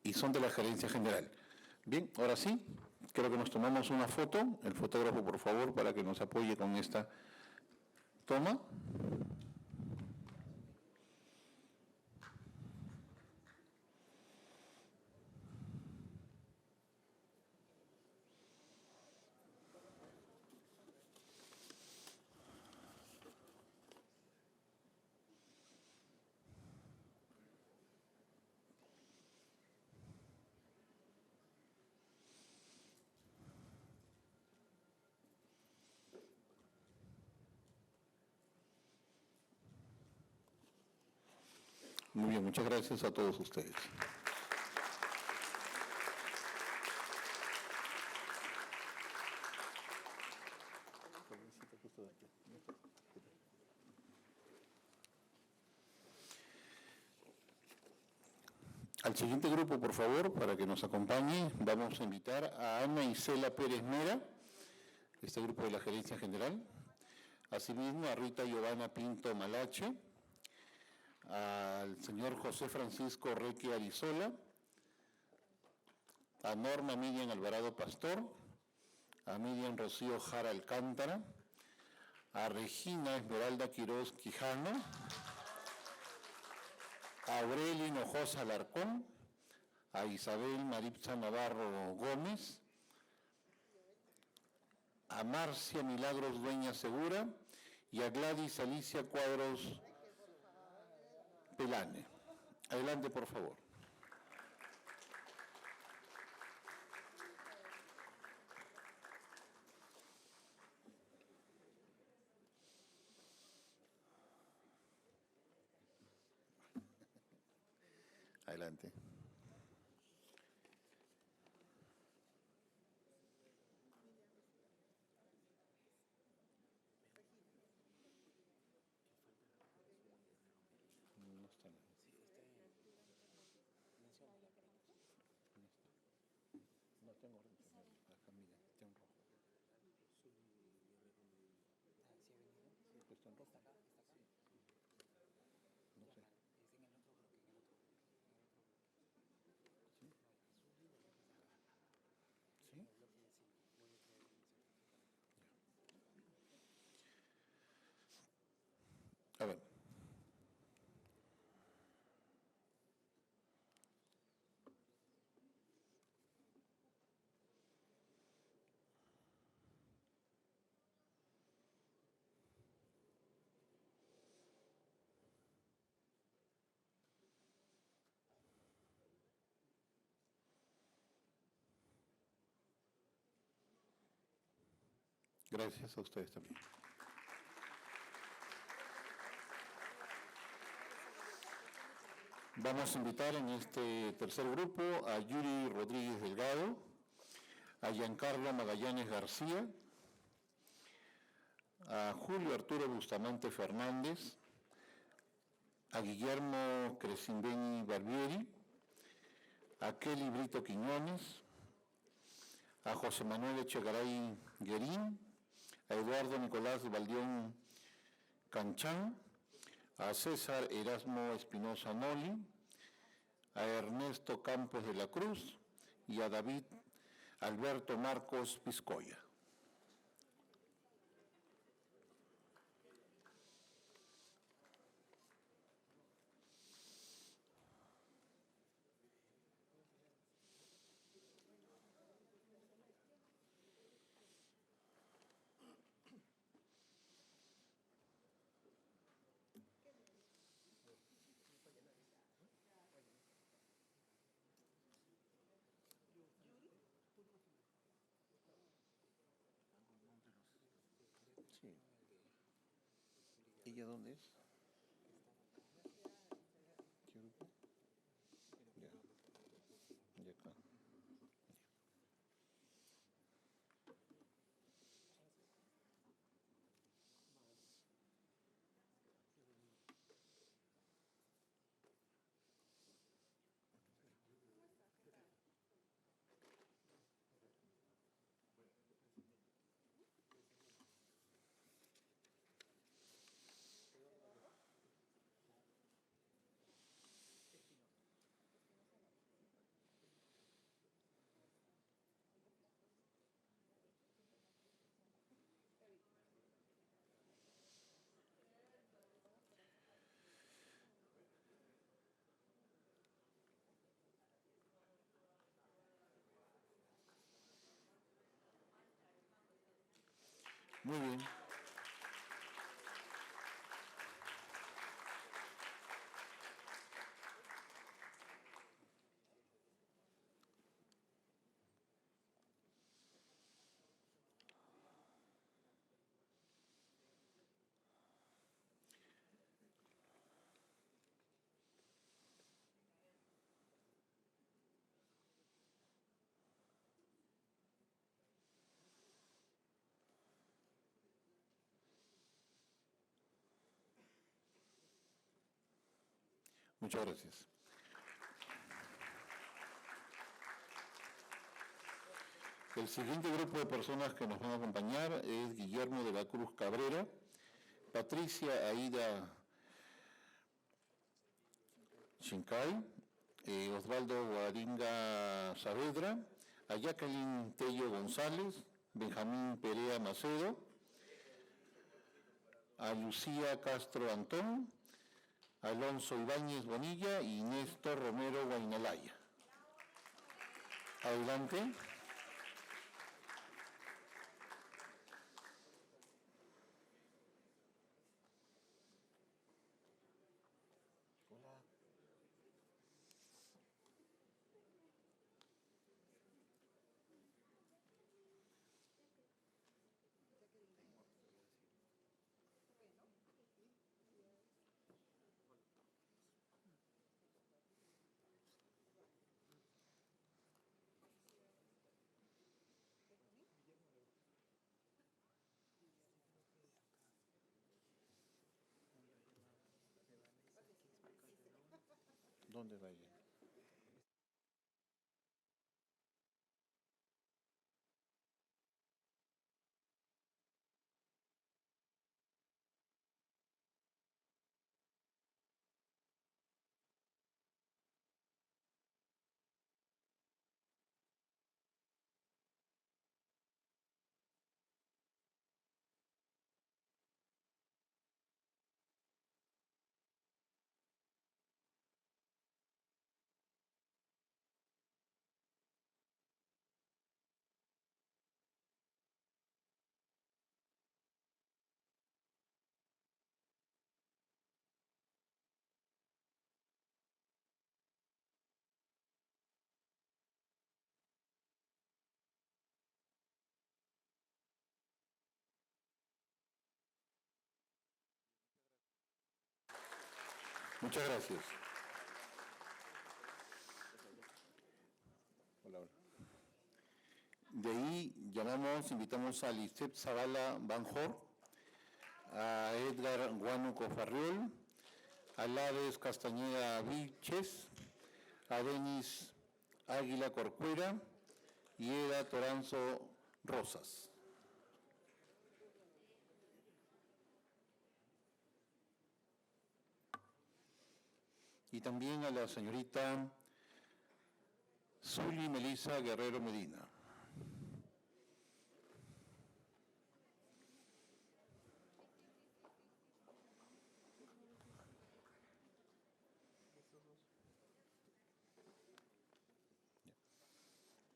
Y son de la Gerencia General. Bien, ahora sí, creo que nos tomamos una foto. El fotógrafo, por favor, para que nos apoye con esta toma. Muy bien, muchas gracias a todos ustedes. Al siguiente grupo, por favor, para que nos acompañe, vamos a invitar a Ana Isela Pérez Mera, este grupo de la Gerencia General, asimismo a Rita Giovanna Pinto Malache, al señor José Francisco Reque Arizola, a Norma Miriam Alvarado Pastor, a Miriam Rocío Jara Alcántara, a Regina Esmeralda Quiroz Quijano, a Aurelio Hinojosa Alarcón, a Isabel Maritza Navarro Gómez, a Marcia Milagros Dueña Segura y a Gladys Alicia Cuadros Pelane. Adelante, por favor. Adelante. No está. No tengo orden. Acá, mira, está en rojo. Está en rojo. No sé. ¿Sí? A ver. Gracias a ustedes también. Vamos a invitar en este tercer grupo a Yuri Rodríguez Delgado, a Giancarlo Magallanes García, a Julio Arturo Bustamante Fernández, a Guillermo Crescimbeni Barbieri, a Kelly Brito Quiñones, a José Manuel Echegaray Guerín, a Eduardo Nicolás Valdión Canchán, a César Erasmo Espinosa Noli, a Ernesto Campos de la Cruz y a David Alberto Marcos Piscoya. Sí. ¿Ella dónde es? ¿Qué grupo? Ya. Y acá. Muy bien. Muchas gracias. El siguiente grupo de personas que nos van a acompañar es Guillermo de la Cruz Cabrera, Patricia Aida Chincay, Osvaldo Guaringa Saavedra, a Jacqueline Tello González, Benjamín Perea Macedo, a Lucía Castro Antón, Alonso Ibáñez Bonilla y Néstor Romero Guainalaya. Adelante. ¿Dónde va ella? Muchas gracias. Hola, hola. De ahí invitamos a Lisette Zavala Banjor, a Edgar Huánuco Farriol, a Lades Castañeda Vilches, a Denis Águila Corcuera y Eda Toranzo Rosas. Y también a la señorita Zuli Melisa Guerrero Medina.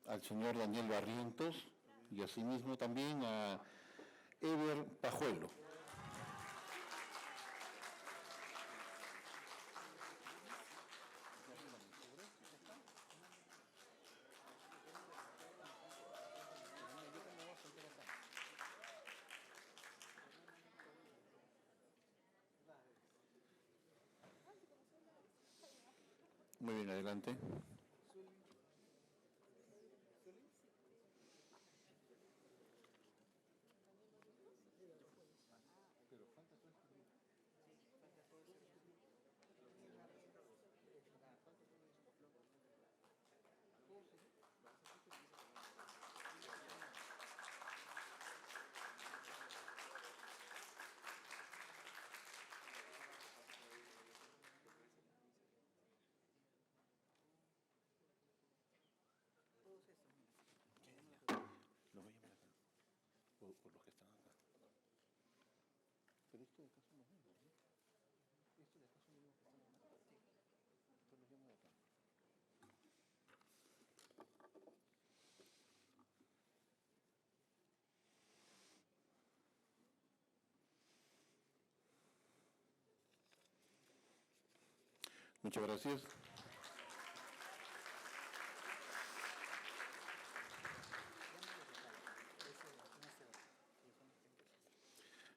Al señor Daniel Barrientos y asimismo también a Eber Pajuelo. Muy bien, adelante. Los voy a llamar acá, por los que están acá. Pero esto de acá son los mismos, ¿no? Esto de acá son los mismos que están acá. Entonces los llamo de acá. Muchas gracias.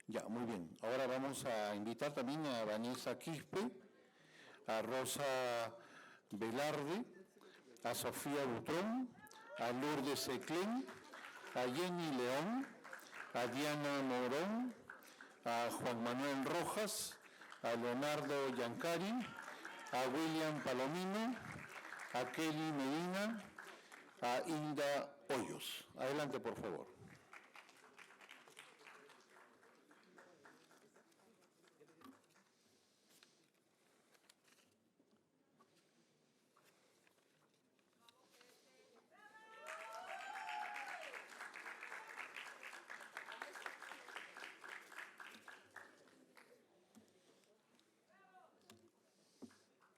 Ya, muy bien. Ahora vamos a invitar también a Vanessa Quispe, a Rosa Velarde, a Sofía Butrón, a Lourdes Seclén, a Jenny León, a Diana Morón, a Juan Manuel Rojas, a Leonardo Yancari, a William Palomino, a Kelly Medina, a Hilda Hoyos. Adelante, por favor.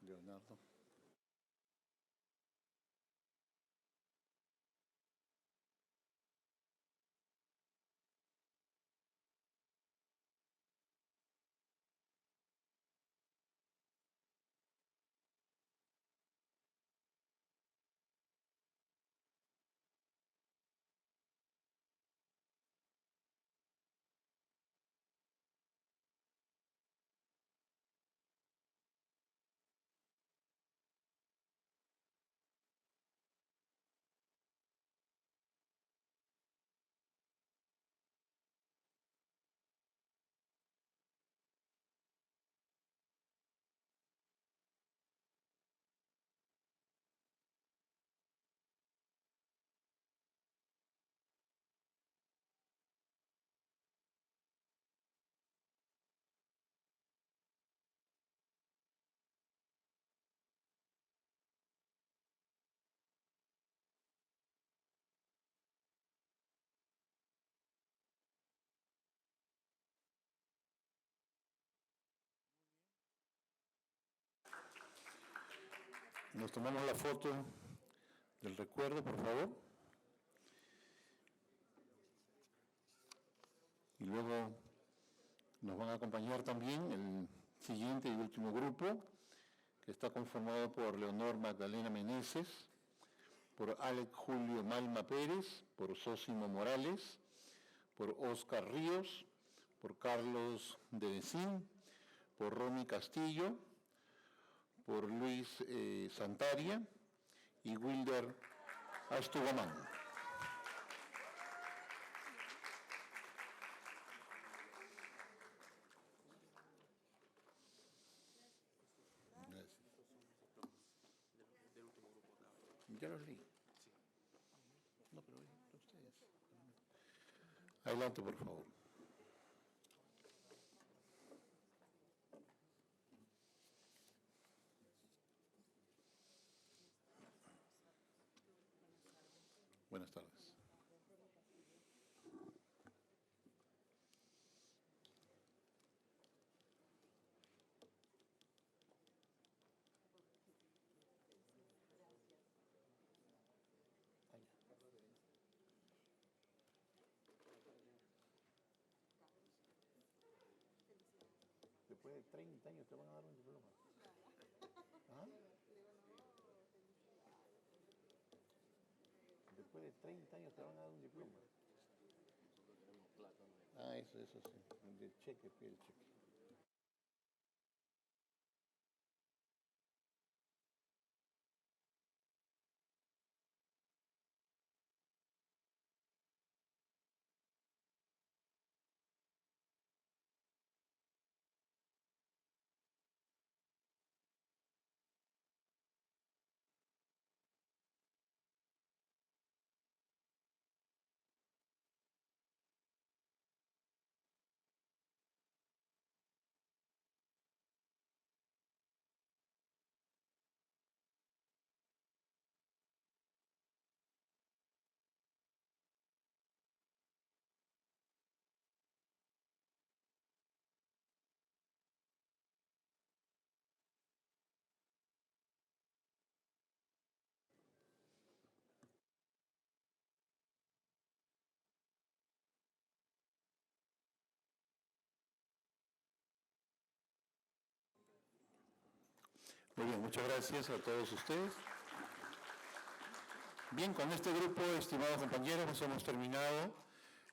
Leonardo. Nos tomamos la foto del recuerdo, por favor. Y luego nos van a acompañar también el siguiente y último grupo, que está conformado por Leonor Magdalena Meneses, por Alex Julio Malma Pérez, por Sósimo Morales, por Oscar Ríos, por Carlos Dedecín, por Romy Castillo, por Luis Santaria y Wilder Astugamán. Ya los leí. No, pero ustedes. Adelante, por favor. Buenas tardes. Después de 30 años te van a dar un diploma. ¿Ah? Después de 30 años te van a dar un diploma. Ah, eso sí. El cheque, pide el cheque. Muy bien, muchas gracias a todos ustedes. Bien, con este grupo, estimados compañeros, pues hemos terminado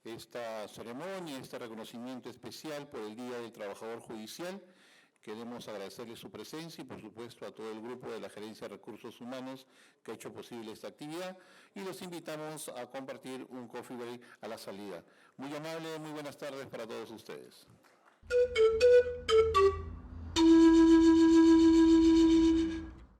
esta ceremonia, este reconocimiento especial por el Día del Trabajador Judicial. Queremos agradecerles su presencia y, por supuesto, a todo el grupo de la Gerencia de Recursos Humanos que ha hecho posible esta actividad y los invitamos a compartir un coffee break a la salida. Muy amable, muy buenas tardes para todos ustedes.